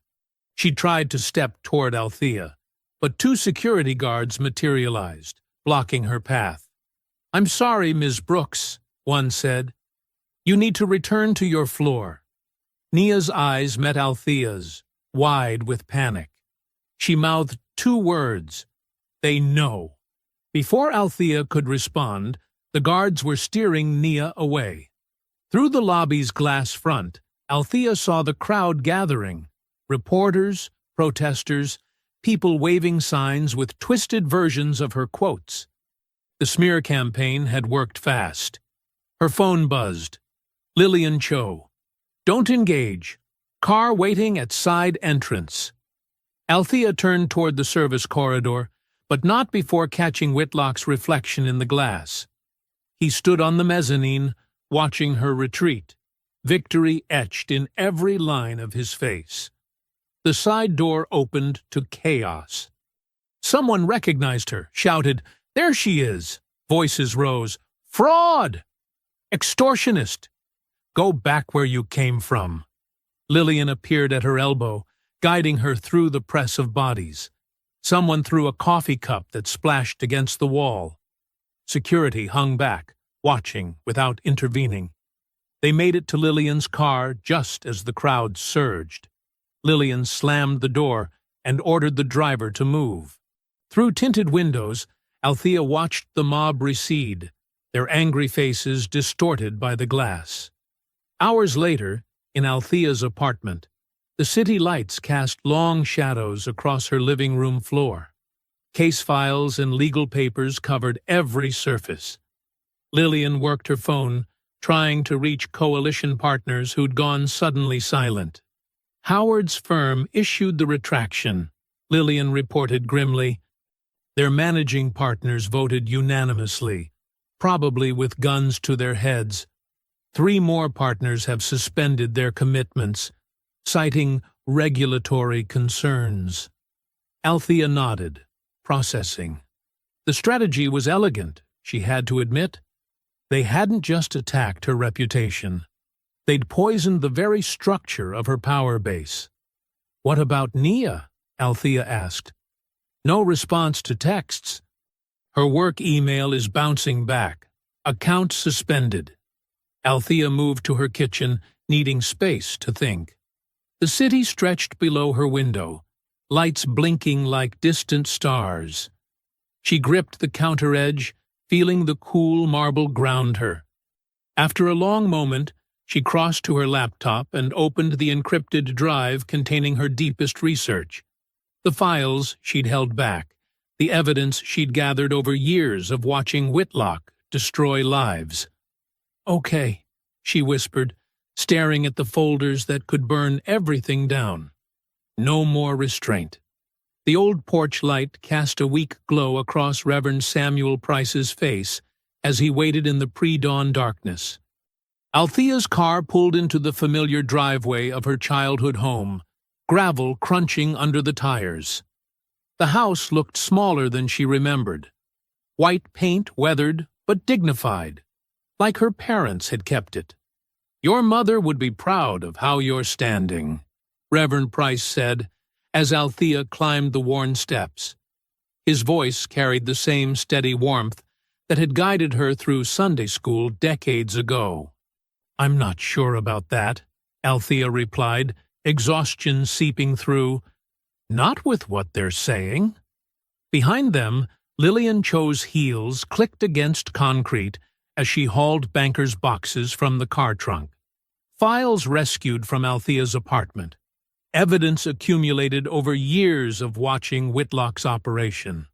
She tried to step toward Althea, but 2 security guards materialized, blocking her path. I'm sorry, Ms. Brooks, one said. You need to return to your floor. Nia's eyes met Althea's, wide with panic. She mouthed 2 words. They know. Before Althea could respond, the guards were steering Nia away. Through the lobby's glass front, Althea saw the crowd gathering. Reporters, protesters, people waving signs with twisted versions of her quotes. The smear campaign had worked fast. Her phone buzzed. Lillian Cho. Don't engage. Car waiting at side entrance. Althea turned toward the service corridor, but not before catching Whitlock's reflection in the glass. He stood on the mezzanine, watching her retreat, victory etched in every line of his face. The side door opened to chaos. Someone recognized her, shouted, There she is! Voices rose. Fraud! Extortionist! Go back where you came from. Lillian appeared at her elbow, guiding her through the press of bodies. Someone threw a coffee cup that splashed against the wall. Security hung back, watching without intervening. They made it to Lillian's car just as the crowd surged. Lillian slammed the door and ordered the driver to move. Through tinted windows, Althea watched the mob recede, their angry faces distorted by the glass. Hours later, in Althea's apartment, the city lights cast long shadows across her living room floor. Case files and legal papers covered every surface. Lillian worked her phone, trying to reach coalition partners who'd gone suddenly silent. Howard's firm issued the retraction, Lillian reported grimly. Their managing partners voted unanimously, probably with guns to their heads. 3 more partners have suspended their commitments, citing regulatory concerns. Althea nodded, processing. The strategy was elegant, she had to admit. They hadn't just attacked her reputation. They'd poisoned the very structure of her power base. "What about Nia?" Althea asked. "No response to texts. Her work email is bouncing back. Account suspended." Althea moved to her kitchen, needing space to think. The city stretched below her window, lights blinking like distant stars. She gripped the counter edge, feeling the cool marble ground her. After a long moment, she crossed to her laptop and opened the encrypted drive containing her deepest research. The files she'd held back, the evidence she'd gathered over years of watching Whitlock destroy lives. "Okay," she whispered, staring at the folders that could burn everything down. No more restraint. The old porch light cast a weak glow across Reverend Samuel Price's face as he waited in the pre-dawn darkness. Althea's car pulled into the familiar driveway of her childhood home, gravel crunching under the tires. The house looked smaller than she remembered. White paint weathered but dignified, like her parents had kept it. "Your mother would be proud of how you're standing," Reverend Price said, as Althea climbed the worn steps. His voice carried the same steady warmth that had guided her through Sunday school decades ago. "I'm not sure about that," Althea replied, exhaustion seeping through. "Not with what they're saying." Behind them, Lillian Cho's heels clicked against concrete as she hauled Banker's boxes from the car trunk. Files rescued from Althea's apartment. Evidence accumulated over years of watching Whitlock's operation.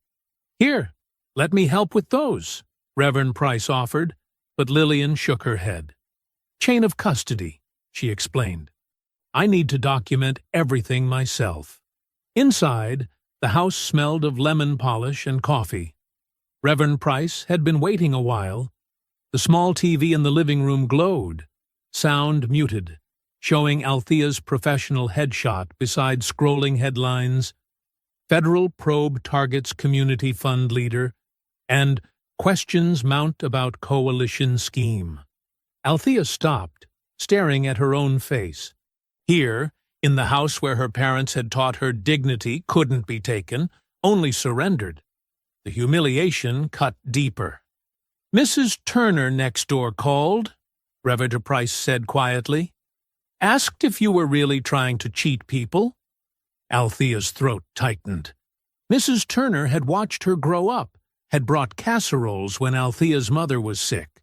"Here, let me help with those," Reverend Price offered, but Lillian shook her head. "Chain of custody," she explained. "I need to document everything myself." Inside, the house smelled of lemon polish and coffee. Reverend Price had been waiting a while. The small TV in the living room glowed, sound muted, showing Althea's professional headshot beside scrolling headlines, "Federal Probe Targets Community Fund Leader," and "Questions Mount About Coalition Scheme." Althea stopped, staring at her own face. Here, in the house where her parents had taught her dignity couldn't be taken, only surrendered. The humiliation cut deeper. "Mrs. Turner next door called," Reverend Price said quietly. "Asked if you were really trying to cheat people." Althea's throat tightened. Mrs. Turner had watched her grow up, had brought casseroles when Althea's mother was sick.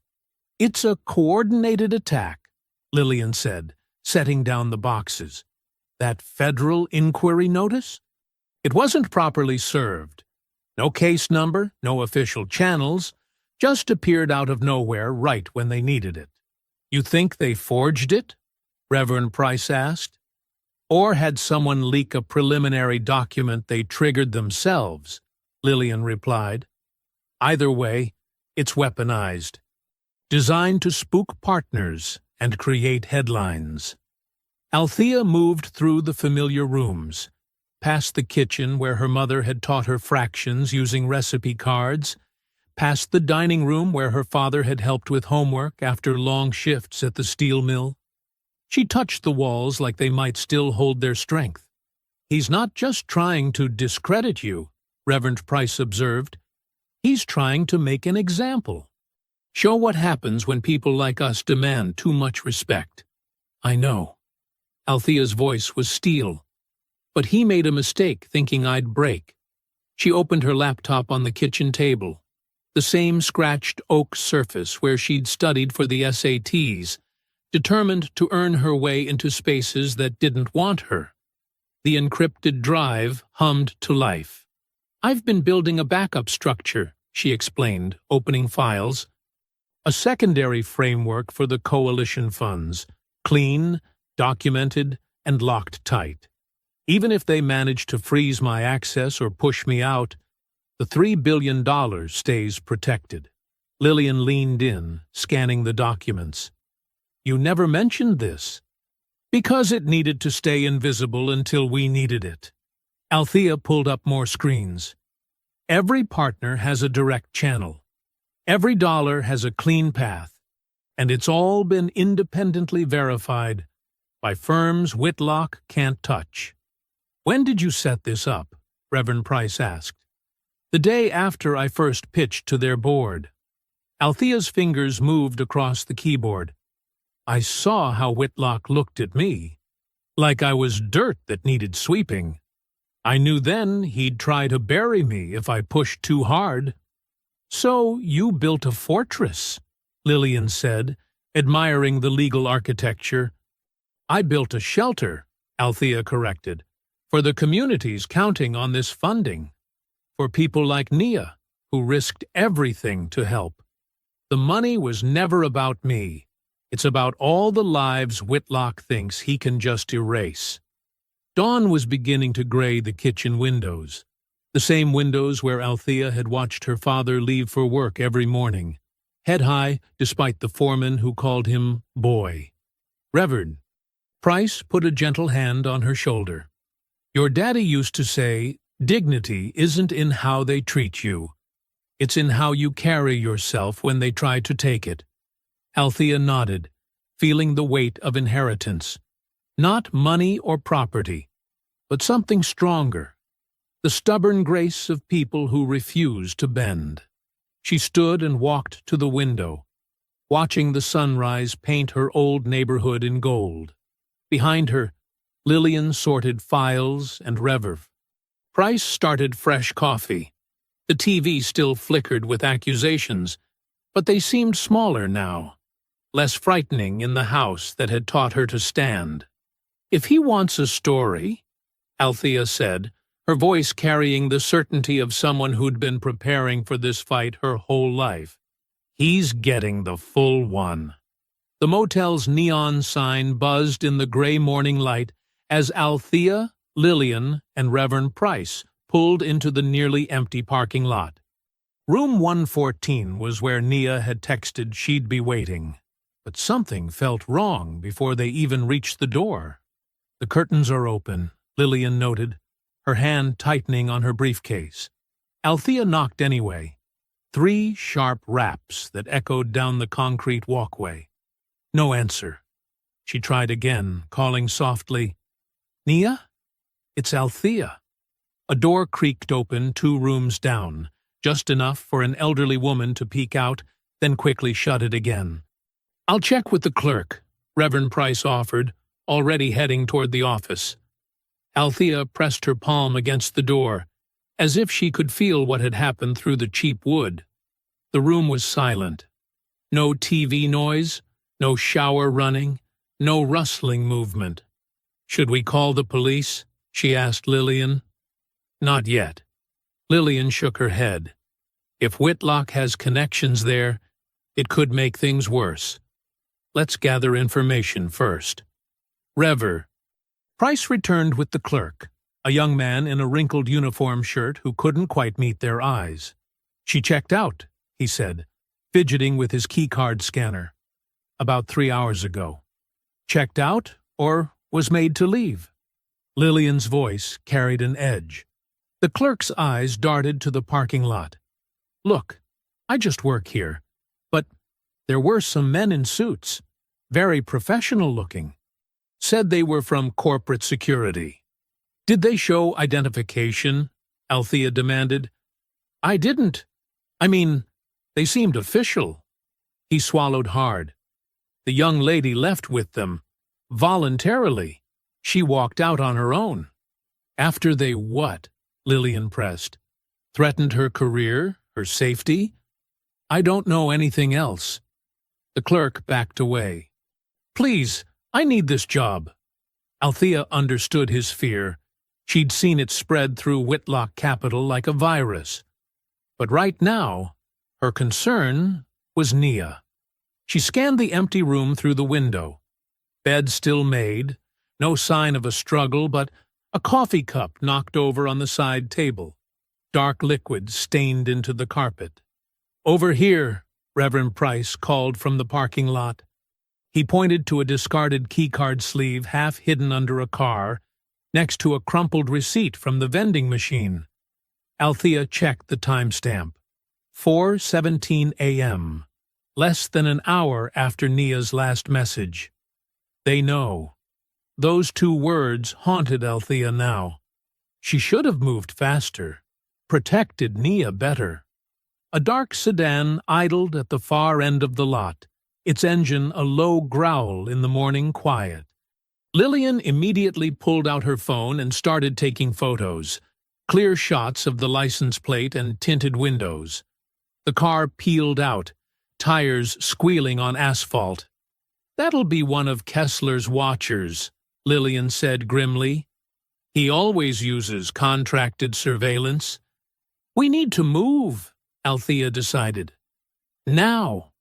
"It's a coordinated attack," Lillian said, setting down the boxes. "That federal inquiry notice? It wasn't properly served. No case number, no official channels, just appeared out of nowhere right when they needed it." "You think they forged it?" Reverend Price asked. "Or had someone leak a preliminary document they triggered themselves?" Lillian replied. "Either way, it's weaponized. Designed to spook partners and create headlines." Althea moved through the familiar rooms, past the kitchen where her mother had taught her fractions using recipe cards, past the dining room where her father had helped with homework after long shifts at the steel mill. She touched the walls like they might still hold their strength. "He's not just trying to discredit you," Reverend Price observed. "He's trying to make an example. Show what happens when people like us demand too much respect." "I know." Althea's voice was steel. "But he made a mistake thinking I'd break." She opened her laptop on the kitchen table, the same scratched oak surface where she'd studied for the SATs, determined to earn her way into spaces that didn't want her. The encrypted drive hummed to life. "I've been building a backup structure," she explained, opening files. "A secondary framework for the coalition funds, clean, documented, and locked tight. Even if they manage to freeze my access or push me out, the $3 billion stays protected." Lillian leaned in, scanning the documents. "You never mentioned this." "Because it needed to stay invisible until we needed it." Althea pulled up more screens. "Every partner has a direct channel. Every dollar has a clean path, and it's all been independently verified by firms Whitlock can't touch. When did you set this up? Reverend Price asked. The day after I first pitched to their board. Althea's fingers moved across the keyboard. I saw how Whitlock looked at me, like I was dirt that needed sweeping. I knew then he'd try to bury me if I pushed too hard. So you built a fortress, Lillian said, admiring the legal architecture. I built a shelter, Althea corrected, for the communities counting on this funding, for people like Nia, who risked everything to help. The money was never about me. It's about all the lives Whitlock thinks he can just erase. Dawn was beginning to gray the kitchen windows, the same windows where Althea had watched her father leave for work every morning, head high despite the foreman who called him boy. Reverend Price put a gentle hand on her shoulder. Your daddy used to say, dignity isn't in how they treat you. It's in how you carry yourself when they try to take it. Althea nodded, feeling the weight of inheritance. Not money or property, but something stronger. The stubborn grace of people who refuse to bend. She stood and walked to the window, watching the sunrise paint her old neighborhood in gold. Behind her, Lillian sorted files and Reverv. Price started fresh coffee. The TV still flickered with accusations, but they seemed smaller now, less frightening in the house that had taught her to stand. If he wants a story, Althea said, her voice carrying the certainty of someone who'd been preparing for this fight her whole life, he's getting the full one. The motel's neon sign buzzed in the gray morning light as Althea, Lillian, and Reverend Price pulled into the nearly empty parking lot. Room 114 was where Nia had texted she'd be waiting, but something felt wrong before they even reached the door. The curtains are open, Lillian noted, her hand tightening on her briefcase. Althea knocked anyway. 3 sharp raps that echoed down the concrete walkway. No answer. She tried again, calling softly, Nia? It's Althea. A door creaked open 2 rooms down, just enough for an elderly woman to peek out, then quickly shut it again. I'll check with the clerk, Reverend Price offered, already heading toward the office. Althea pressed her palm against the door, as if she could feel what had happened through the cheap wood. The room was silent. No TV noise, no shower running, no rustling movement. Should we call the police? She asked Lillian. Not yet. Lillian shook her head. If Whitlock has connections there, it could make things worse. Let's gather information first. Rever. Price returned with the clerk, a young man in a wrinkled uniform shirt who couldn't quite meet their eyes. She checked out, he said, fidgeting with his keycard scanner. About 3 hours ago. Checked out, or was made to leave? Lillian's voice carried an edge. The clerk's eyes darted to the parking lot. Look, I just work here, but there were some men in suits, very professional looking. Said they were from corporate security. Did they show identification? Althea demanded. I didn't. I mean, they seemed official. He swallowed hard. The young lady left with them. Voluntarily. She walked out on her own. After they what? Lillian pressed. Threatened her career, her safety? I don't know anything else. The clerk backed away. Please, I need this job. Althea understood his fear. She'd seen it spread through Whitlock Capital like a virus. But right now, her concern was Nia. She scanned the empty room through the window. Bed still made, no sign of a struggle, but a coffee cup knocked over on the side table. Dark liquid stained into the carpet. Over here, Reverend Price called from the parking lot. He pointed to a discarded keycard sleeve half hidden under a car, next to a crumpled receipt from the vending machine. Althea checked the timestamp. 4:17 a.m., less than an hour after Nia's last message. They know. Those two words haunted Althea now. She should have moved faster, protected Nia better. A dark sedan idled at the far end of the lot, its engine a low growl in the morning quiet. Lillian immediately pulled out her phone and started taking photos, clear shots of the license plate and tinted windows. The car peeled out, tires squealing on asphalt. "That'll be one of Kessler's watchers," Lillian said grimly. "He always uses contracted surveillance." "We need to move," Althea decided. "Now."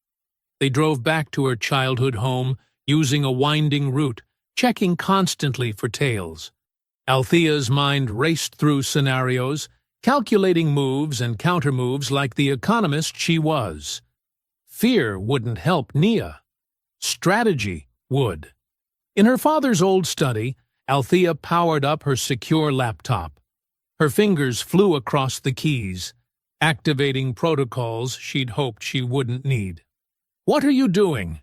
They drove back to her childhood home, using a winding route, checking constantly for tails. Althea's mind raced through scenarios, calculating moves and countermoves like the economist she was. Fear wouldn't help Nia. Strategy would. In her father's old study, Althea powered up her secure laptop. Her fingers flew across the keys, activating protocols she'd hoped she wouldn't need. "What are you doing?"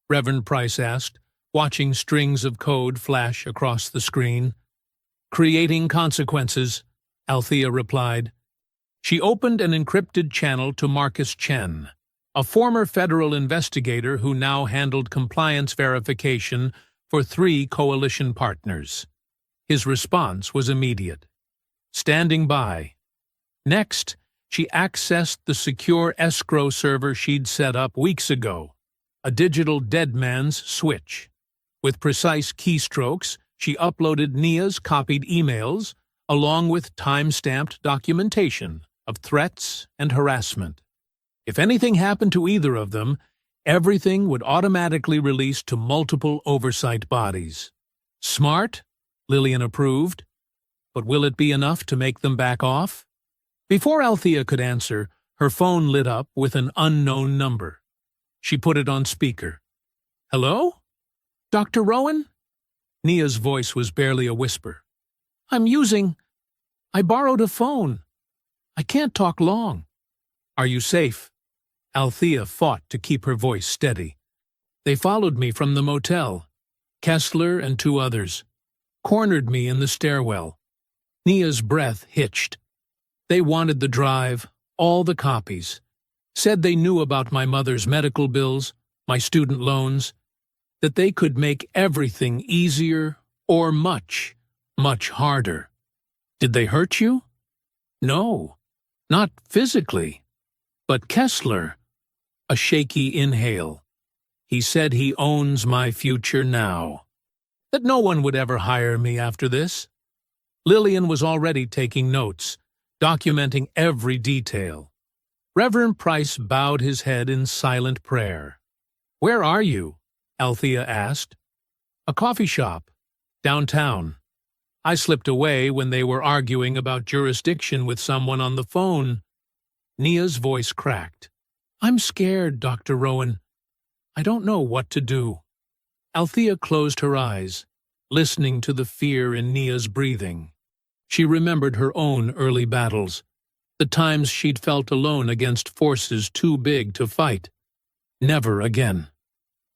Reverend Price asked, watching strings of code flash across the screen. "Creating consequences," Althea replied. She opened an encrypted channel to Marcus Chen, a former federal investigator who now handled compliance verification for 3 coalition partners. His response was immediate. "Standing by." Next, she accessed the secure escrow server she'd set up weeks ago, a digital dead man's switch. With precise keystrokes, she uploaded Nia's copied emails, along with time-stamped documentation of threats and harassment. If anything happened to either of them, everything would automatically release to multiple oversight bodies. Smart, Lillian approved. But will it be enough to make them back off? Before Althea could answer, her phone lit up with an unknown number. She put it on speaker. "Hello? Dr. Rowan?" Nia's voice was barely a whisper. I borrowed a phone. I can't talk long." "Are you safe?" Althea fought to keep her voice steady. "They followed me from the motel. Kessler and 2 others. Cornered me in the stairwell." Nia's breath hitched. "They wanted the drive, all the copies. Said they knew about my mother's medical bills, my student loans, that they could make everything easier or much, much harder." "Did they hurt you?" "No, not physically. But Kessler," a shaky inhale, "he said he owns my future now. That no one would ever hire me after this." Lillian was already taking notes, documenting every detail. Reverend Price bowed his head in silent prayer. "Where are you?" Althea asked. "A coffee shop. Downtown. I slipped away when they were arguing about jurisdiction with someone on the phone." Nia's voice cracked. "I'm scared, Dr. Rowan. I don't know what to do." Althea closed her eyes, listening to the fear in Nia's breathing. She remembered her own early battles, the times she'd felt alone against forces too big to fight. Never again.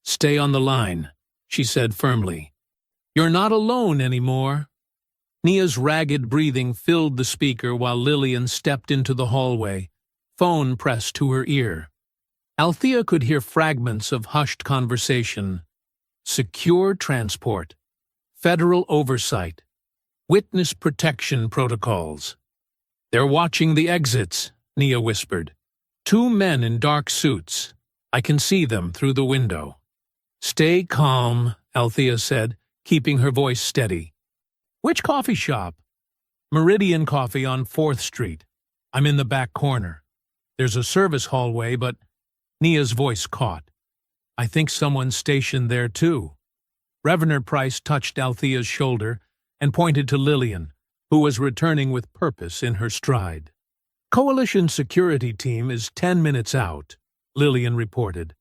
"Stay on the line," she said firmly. "You're not alone anymore." Nia's ragged breathing filled the speaker while Lillian stepped into the hallway, phone pressed to her ear. Althea could hear fragments of hushed conversation. Secure transport. Federal oversight. Witness protection protocols. "They're watching the exits," Nia whispered. 2 men in dark suits. I can see them through the window." "Stay calm," Althea said, keeping her voice steady. "Which coffee shop?" "Meridian Coffee on 4th Street. I'm in the back corner. There's a service hallway, but—" Nia's voice caught. "I think someone's stationed there, too." Reverend Price touched Althea's shoulder and pointed to Lillian, who was returning with purpose in her stride. "Coalition security team is 10 minutes out," Lillian reported.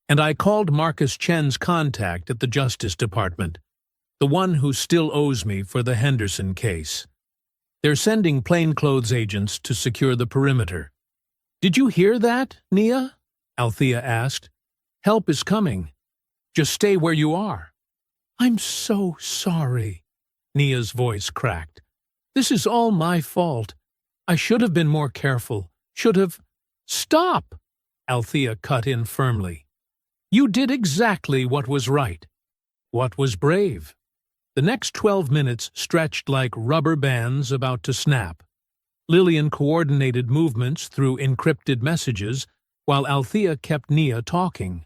"And I called Marcus Chen's contact at the Justice Department, the one who still owes me for the Henderson case. They're sending plainclothes agents to secure the perimeter. "Did you hear that, Nia?" Althea asked. "Help is coming. Just stay where you are." "I'm so sorry," Nia's voice cracked. "This is all my fault. I should have been more careful. Should have—" "Stop!" Althea cut in firmly. "You did exactly what was right. What was brave." The next 12 minutes stretched like rubber bands about to snap. Lillian coordinated movements through encrypted messages while Althea kept Nia talking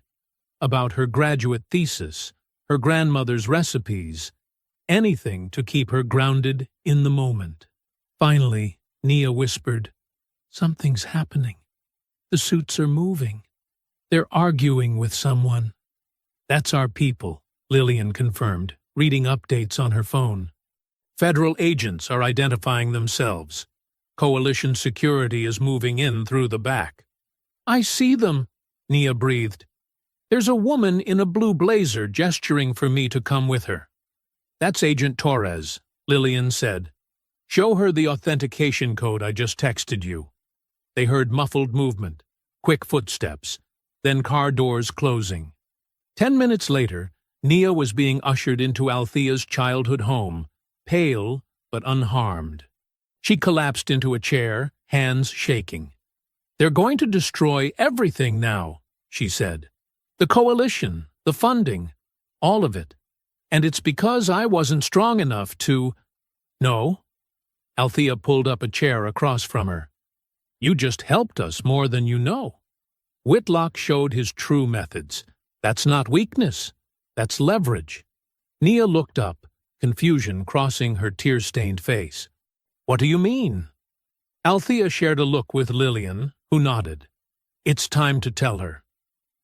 about her graduate thesis, her grandmother's recipes, anything to keep her grounded in the moment. Finally, Nia whispered, "Something's happening. The suits are moving. They're arguing with someone." "That's our people," Lillian confirmed, reading updates on her phone. "Federal agents are identifying themselves. Coalition security is moving in through the back." "I see them," Nia breathed. "There's a woman in a blue blazer gesturing for me to come with her." "That's Agent Torres," Lillian said. "Show her the authentication code I just texted you." They heard muffled movement, quick footsteps, then car doors closing. 10 minutes later, Nia was being ushered into Althea's childhood home, pale but unharmed. She collapsed into a chair, hands shaking. "They're going to destroy everything now," she said. "The coalition, the funding, all of it. And it's because I wasn't strong enough to—" "No." Althea pulled up a chair across from her. "You just helped us more than you know." Whitlock showed his true methods. That's not weakness. That's leverage. Nia looked up, confusion crossing her tear-stained face. "What do you mean?" Althea shared a look with Lillian, who nodded. "It's time to tell her."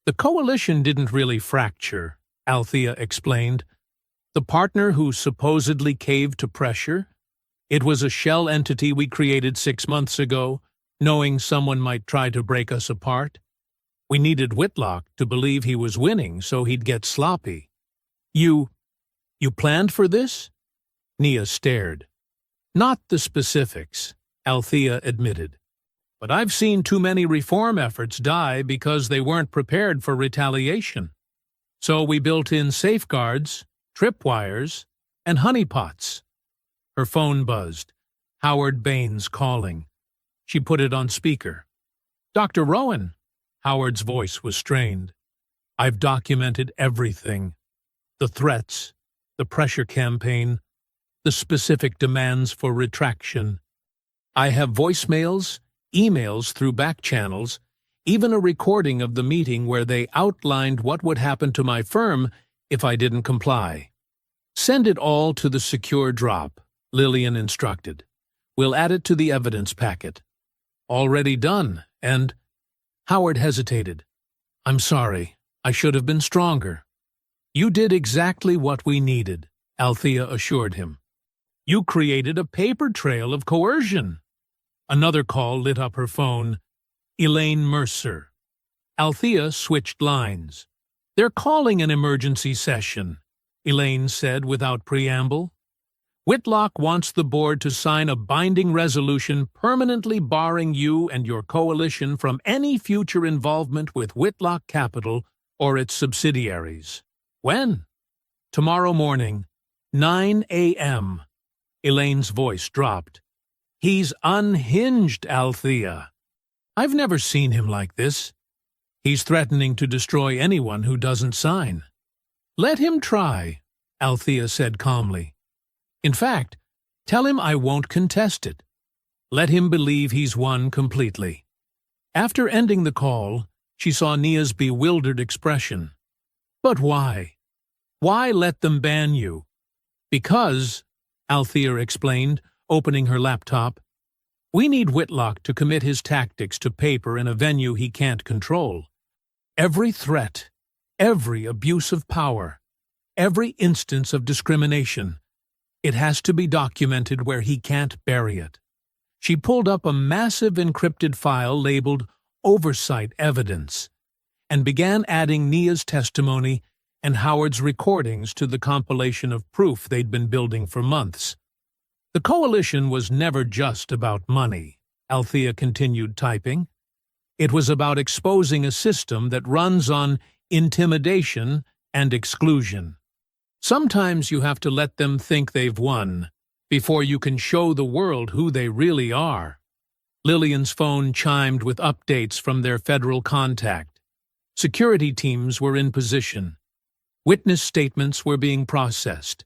"The coalition didn't really fracture," Althea explained. "The partner who supposedly caved to pressure? It was a shell entity we created 6 months ago, knowing someone might try to break us apart. We needed Whitlock to believe he was winning so he'd get sloppy." You planned for this?" Nia stared. "Not the specifics," Althea admitted. "But I've seen too many reform efforts die because they weren't prepared for retaliation. So we built in safeguards, tripwires, and honeypots." Her phone buzzed. Howard Baines calling. She put it on speaker. "Dr. Rowan." Howard's voice was strained. "I've documented everything. The threats, the pressure campaign, the specific demands for retraction. I have voicemails, emails through back channels, even a recording of the meeting where they outlined what would happen to my firm if I didn't comply." "Send it all to the secure drop," Lillian instructed. "We'll add it to the evidence packet." "Already done, and—" Howard hesitated. "I'm sorry. I should have been stronger." "You did exactly what we needed," Althea assured him. "You created a paper trail of coercion." Another call lit up her phone. Elaine Mercer. Althea switched lines. "They're calling an emergency session," Elaine said without preamble. "Whitlock wants the board to sign a binding resolution permanently barring you and your coalition from any future involvement with Whitlock Capital or its subsidiaries." "When?" "Tomorrow morning, 9 a.m. Elaine's voice dropped. "He's unhinged, Althea. I've never seen him like this. He's threatening to destroy anyone who doesn't sign." "Let him try," Althea said calmly. "In fact, tell him I won't contest it. Let him believe he's won completely." After ending the call, she saw Nia's bewildered expression. "But why? Why let them ban you?" "Because," Althea explained, opening her laptop, "we need Whitlock to commit his tactics to paper in a venue he can't control. Every threat, every abuse of power, every instance of discrimination, it has to be documented where he can't bury it." She pulled up a massive encrypted file labeled Oversight Evidence and began adding Nia's testimony and Howard's recordings to the compilation of proof they'd been building for months. "The coalition was never just about money," Althea continued typing. It was about exposing a system that runs on intimidation and exclusion. Sometimes you have to let them think they've won before you can show the world who they really are. Lillian's phone chimed with updates from their federal contact. Security teams were in position. Witness statements were being processed.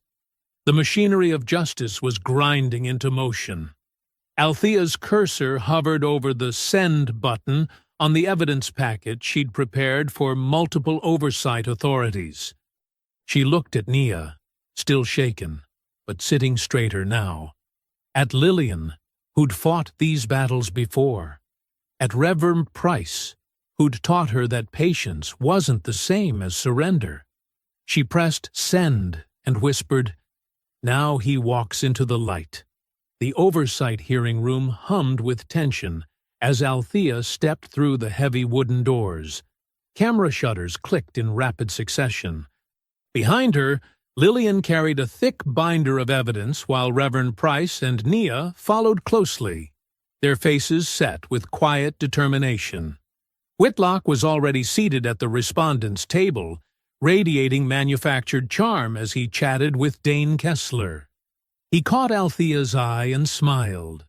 The machinery of justice was grinding into motion. Althea's cursor hovered over the Send button on the evidence packet she'd prepared for multiple oversight authorities. She looked at Nia, still shaken, but sitting straighter now. At Lillian, who'd fought these battles before. At Reverend Price, who'd taught her that patience wasn't the same as surrender. She pressed Send and whispered, "Now he walks into the light." The oversight hearing room hummed with tension as Althea stepped through the heavy wooden doors. Camera shutters clicked in rapid succession. Behind her, Lillian carried a thick binder of evidence while Reverend Price and Nia followed closely, their faces set with quiet determination. Whitlock was already seated at the respondents' table, radiating manufactured charm as he chatted with Dane Kessler. He caught Althea's eye and smiled,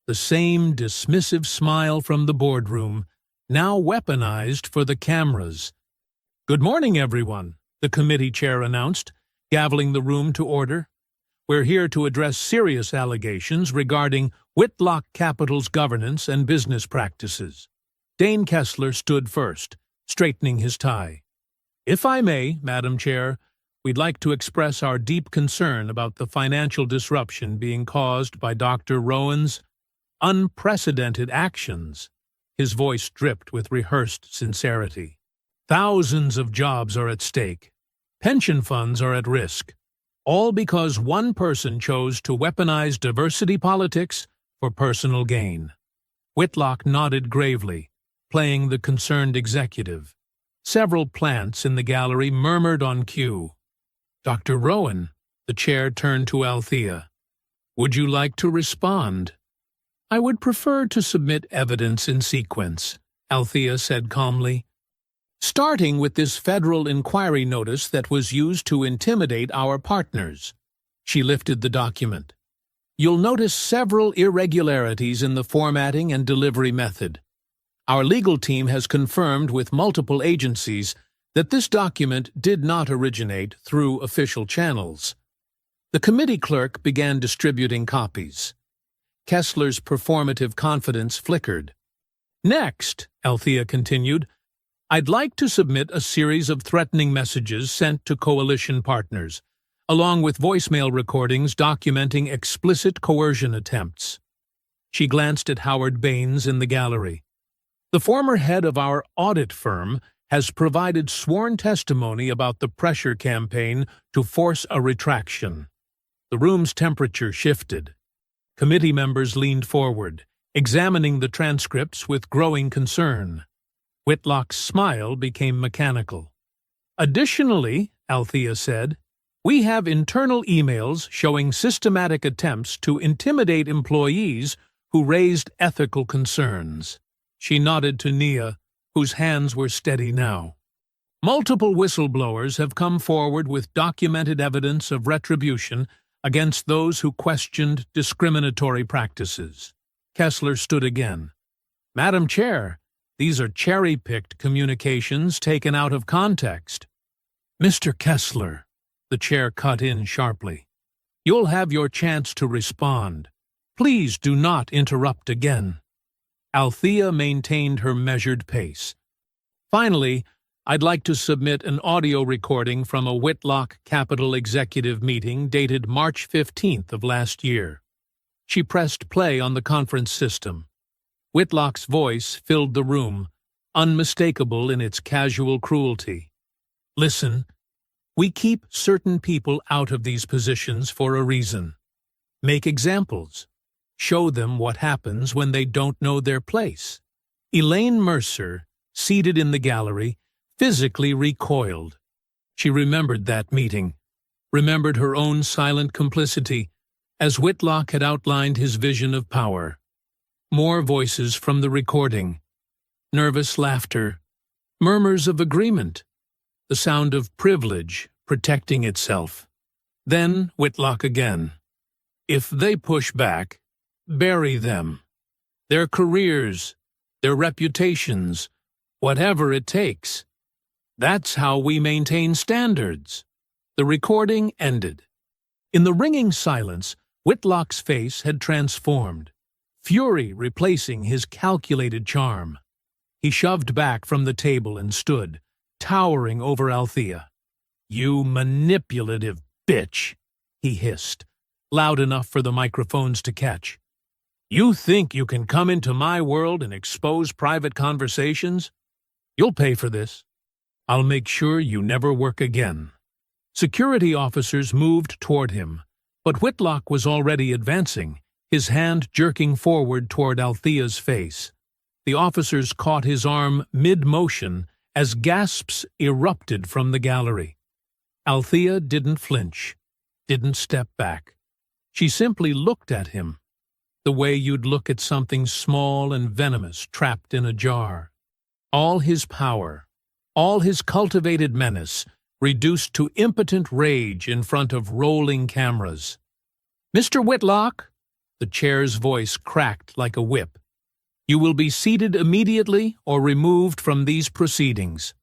the same dismissive smile from the boardroom, now weaponized for the cameras. "Good morning, everyone," the committee chair announced, gaveling the room to order. "We're here to address serious allegations regarding Whitlock Capital's governance and business practices." Dane Kessler stood first, straightening his tie. "If I may, Madam Chair, we'd like to express our deep concern about the financial disruption being caused by Dr. Rowan's unprecedented actions." His voice dripped with rehearsed sincerity. "Thousands of jobs are at stake. Pension funds are at risk, all because one person chose to weaponize diversity politics for personal gain." Whitlock nodded gravely, playing the concerned executive. Several plants in the gallery murmured on cue. "Dr. Rowan," the chair turned to Althea. "Would you like to respond?" "I would prefer to submit evidence in sequence," Althea said calmly. "Starting with this federal inquiry notice that was used to intimidate our partners." She lifted the document. "You'll notice several irregularities in the formatting and delivery method. Our legal team has confirmed with multiple agencies that this document did not originate through official channels." The committee clerk began distributing copies. Kessler's performative confidence flickered. "Next," Althea continued, "I'd like to submit a series of threatening messages sent to coalition partners, along with voicemail recordings documenting explicit coercion attempts." She glanced at Howard Baines in the gallery. "The former head of our audit firm has provided sworn testimony about the pressure campaign to force a retraction." The room's temperature shifted. Committee members leaned forward, examining the transcripts with growing concern. Whitlock's smile became mechanical. "Additionally," Althea said, "we have internal emails showing systematic attempts to intimidate employees who raised ethical concerns." She nodded to Nia, whose hands were steady now. "Multiple whistleblowers have come forward with documented evidence of retribution against those who questioned discriminatory practices." Kessler stood again. "Madam Chair, these are cherry-picked communications taken out of context." "Mr. Kessler," the chair cut in sharply, "you'll have your chance to respond. Please do not interrupt again." Althea maintained her measured pace. "Finally, I'd like to submit an audio recording from a Whitlock Capital executive meeting dated March 15th of last year." She pressed play on the conference system. Whitlock's voice filled the room, unmistakable in its casual cruelty. "Listen, we keep certain people out of these positions for a reason. Make examples. Show them what happens when they don't know their place." Elaine Mercer, seated in the gallery, physically recoiled. She remembered that meeting, remembered her own silent complicity, as Whitlock had outlined his vision of power. More voices from the recording. nervous laughter, murmurs of agreement, the sound of privilege protecting itself. Then Whitlock again. If they push back, bury them. Their careers, their reputations, whatever it takes. That's how we maintain standards. The recording ended. In the ringing silence, Whitlock's face had transformed, fury replacing his calculated charm. He shoved back from the table and stood, towering over Althea. "You manipulative bitch," he hissed, loud enough for the microphones to catch. "You think you can come into my world and expose private conversations? You'll pay for this. I'll make sure you never work again." Security officers moved toward him, but Whitlock was already advancing, his hand jerking forward toward Althea's face. The officers caught his arm mid-motion as gasps erupted from the gallery. Althea didn't flinch, didn't step back. She simply looked at him, the way you'd look at something small and venomous trapped in a jar. All his power, all his cultivated menace, reduced to impotent rage in front of rolling cameras. "Mr. Whitlock," the chair's voice cracked like a whip, "you will be seated immediately or removed from these proceedings."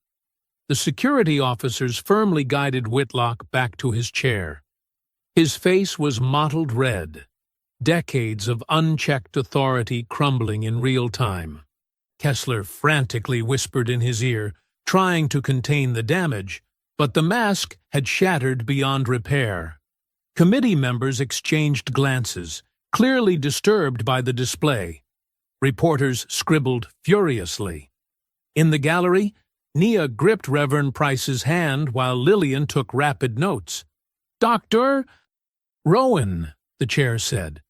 The security officers firmly guided Whitlock back to his chair. His face was mottled red, decades of unchecked authority crumbling in real time. Kessler frantically whispered in his ear, trying to contain the damage, but the mask had shattered beyond repair. Committee members exchanged glances, clearly disturbed by the display. Reporters scribbled furiously. In the gallery, Nia gripped Reverend Price's hand while Lillian took rapid notes. "Dr. Rowan," the chair said,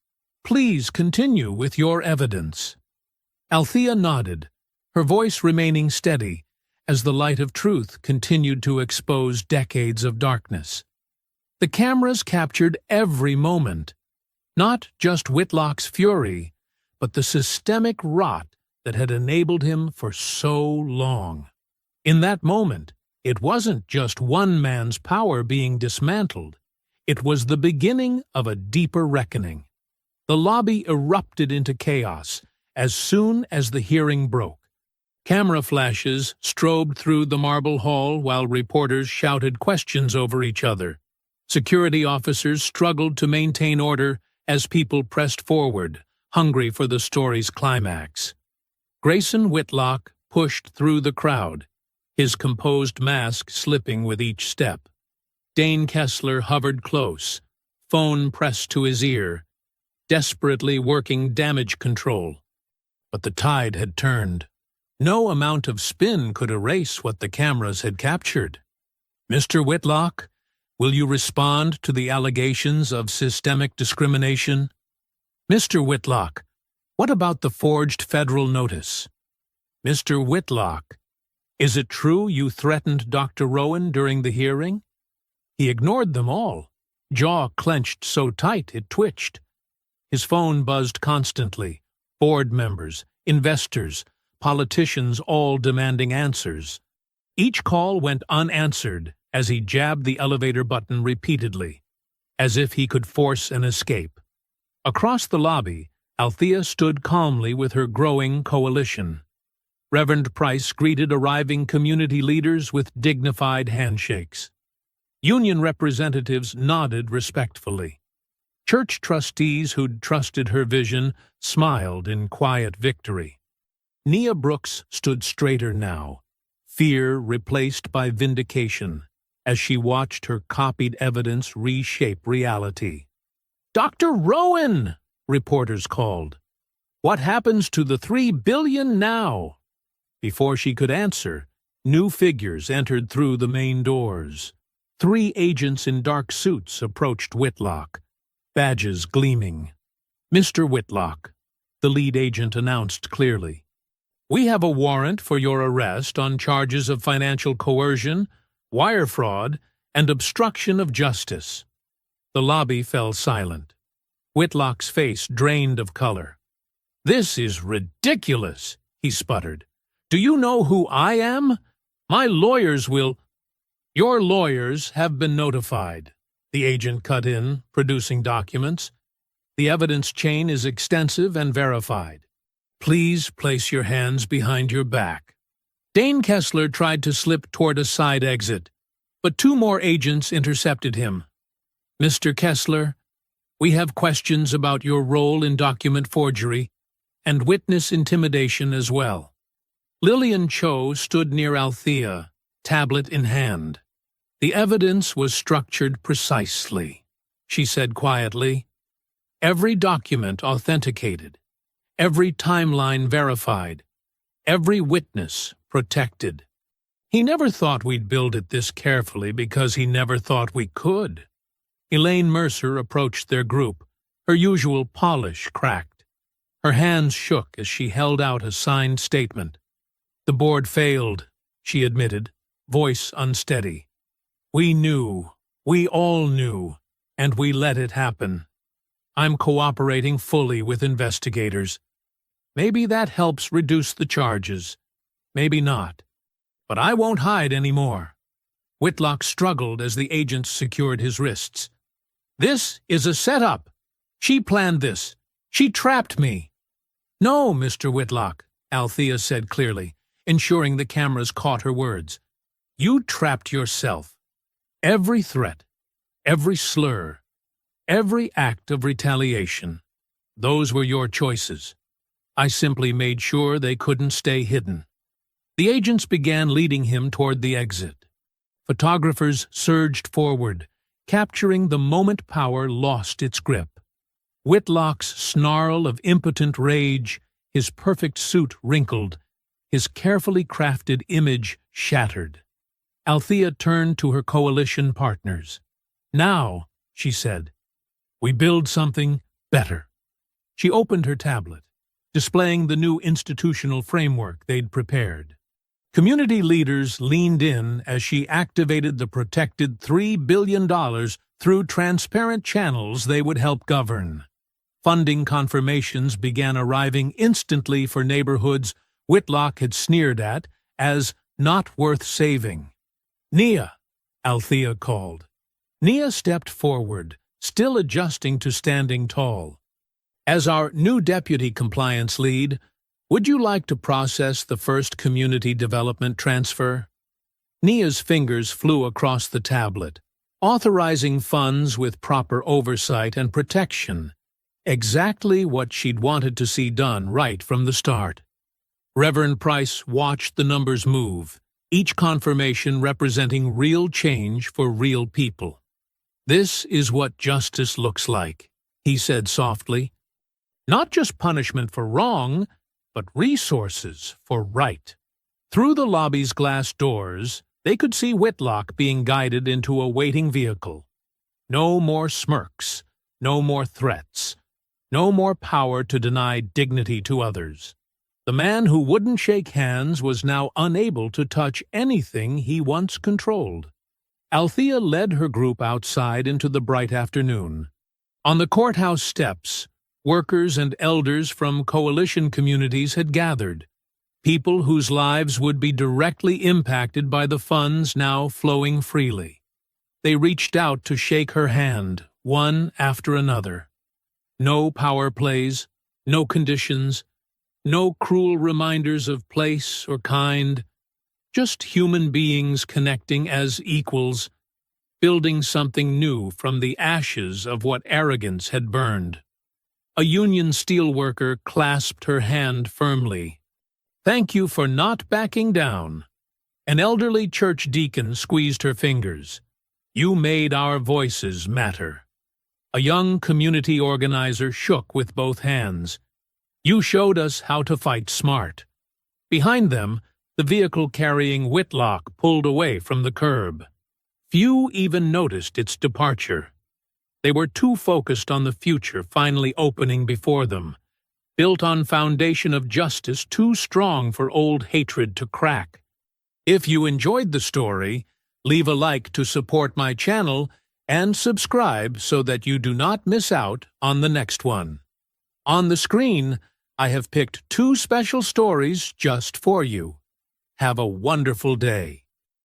"please continue with your evidence." Althea nodded, her voice remaining steady, as the light of truth continued to expose decades of darkness. The cameras captured every moment, not just Whitlock's fury, but the systemic rot that had enabled him for so long. In that moment, it wasn't just one man's power being dismantled. It was the beginning of a deeper reckoning. The lobby erupted into chaos as soon as the hearing broke. Camera flashes strobed through the marble hall while reporters shouted questions over each other. Security officers struggled to maintain order as people pressed forward, hungry for the story's climax. Grayson Whitlock pushed through the crowd, his composed mask slipping with each step. Dane Kessler hovered close, phone pressed to his ear, desperately working damage control. But the tide had turned. No amount of spin could erase what the cameras had captured. "Mr. Whitlock, will you respond to the allegations of systemic discrimination?" "Mr. Whitlock, what about the forged federal notice?" "Mr. Whitlock, is it true you threatened Dr. Rowan during the hearing?" He ignored them all, jaw clenched so tight it twitched. His phone buzzed constantly, board members, investors, politicians all demanding answers. Each call went unanswered as he jabbed the elevator button repeatedly, as if he could force an escape. Across the lobby, Althea stood calmly with her growing coalition. Reverend Price greeted arriving community leaders with dignified handshakes. Union representatives nodded respectfully. Church trustees who'd trusted her vision smiled in quiet victory. Nia Brooks stood straighter now, fear replaced by vindication, as she watched her copied evidence reshape reality. "Dr. Rowan!" reporters called. "What happens to the $3 billion now?" Before she could answer, new figures entered through the main doors. 3 agents in dark suits approached Whitlock, badges gleaming. "Mr. Whitlock," the lead agent announced clearly, "we have a warrant for your arrest on charges of financial coercion, wire fraud, and obstruction of justice." The lobby fell silent. Whitlock's face drained of color. "This is ridiculous," he sputtered. Do you know who I am? My lawyers will— Your lawyers have been notified. The agent cut in, producing documents. The evidence chain is extensive and verified. Please place your hands behind your back. Dane Kessler tried to slip toward a side exit, but two more agents intercepted him. Mr. Kessler, we have questions about your role in document forgery and witness intimidation as well. Lillian Cho stood near Althea, tablet in hand. The evidence was structured precisely, she said quietly. Every document authenticated, every timeline verified, every witness protected. He never thought we'd build it this carefully because he never thought we could. Elaine Mercer approached their group, her usual polish cracked. Her hands shook as she held out a signed statement. The board failed, she admitted, voice unsteady. We knew, we all knew, and we let it happen. I'm cooperating fully with investigators. Maybe that helps reduce the charges. Maybe not. But I won't hide anymore. Whitlock struggled as the agents secured his wrists. This is a setup. She planned this. She trapped me. No, Mr. Whitlock, Althea said clearly, ensuring the cameras caught her words. You trapped yourself. Every threat, every slur, every act of retaliation, those were your choices. I simply made sure they couldn't stay hidden. The agents began leading him toward the exit. Photographers surged forward, capturing the moment power lost its grip. Whitlock's snarl of impotent rage, his perfect suit wrinkled, his carefully crafted image shattered. Althea turned to her coalition partners. Now, she said, we build something better. She opened her tablet, displaying the new institutional framework they'd prepared. Community leaders leaned in as she activated the protected $3 billion through transparent channels they would help govern. Funding confirmations began arriving instantly for neighborhoods Whitlock had sneered at as not worth saving. Nia, Althea called. Nia stepped forward, still adjusting to standing tall. As our new deputy compliance lead, would you like to process the first community development transfer? Nia's fingers flew across the tablet, authorizing funds with proper oversight and protection, exactly what she'd wanted to see done right from the start. Reverend Price watched the numbers move, each confirmation representing real change for real people. This is what justice looks like, he said softly. Not just punishment for wrong, but resources for right. Through the lobby's glass doors, they could see Whitlock being guided into a waiting vehicle. No more smirks, no more threats, no more power to deny dignity to others. The man who wouldn't shake hands was now unable to touch anything he once controlled. Althea led her group outside into the bright afternoon. On the courthouse steps, workers and elders from coalition communities had gathered, people whose lives would be directly impacted by the funds now flowing freely. They reached out to shake her hand, one after another. No power plays, no conditions, no cruel reminders of place or kind, just human beings connecting as equals, building something new from the ashes of what arrogance had burned. A union steelworker clasped her hand firmly. Thank you for not backing down. An elderly church deacon squeezed her fingers. You made our voices matter. A young community organizer shook with both hands. You showed us how to fight smart. Behind them, the vehicle carrying Whitlock pulled away from the curb. Few even noticed its departure. They were too focused on the future finally opening before them, built on foundation of justice too strong for old hatred to crack. If you enjoyed the story, leave a like to support my channel and subscribe so that you do not miss out on the next one. On the screen, I have picked 2 special stories just for you. Have a wonderful day.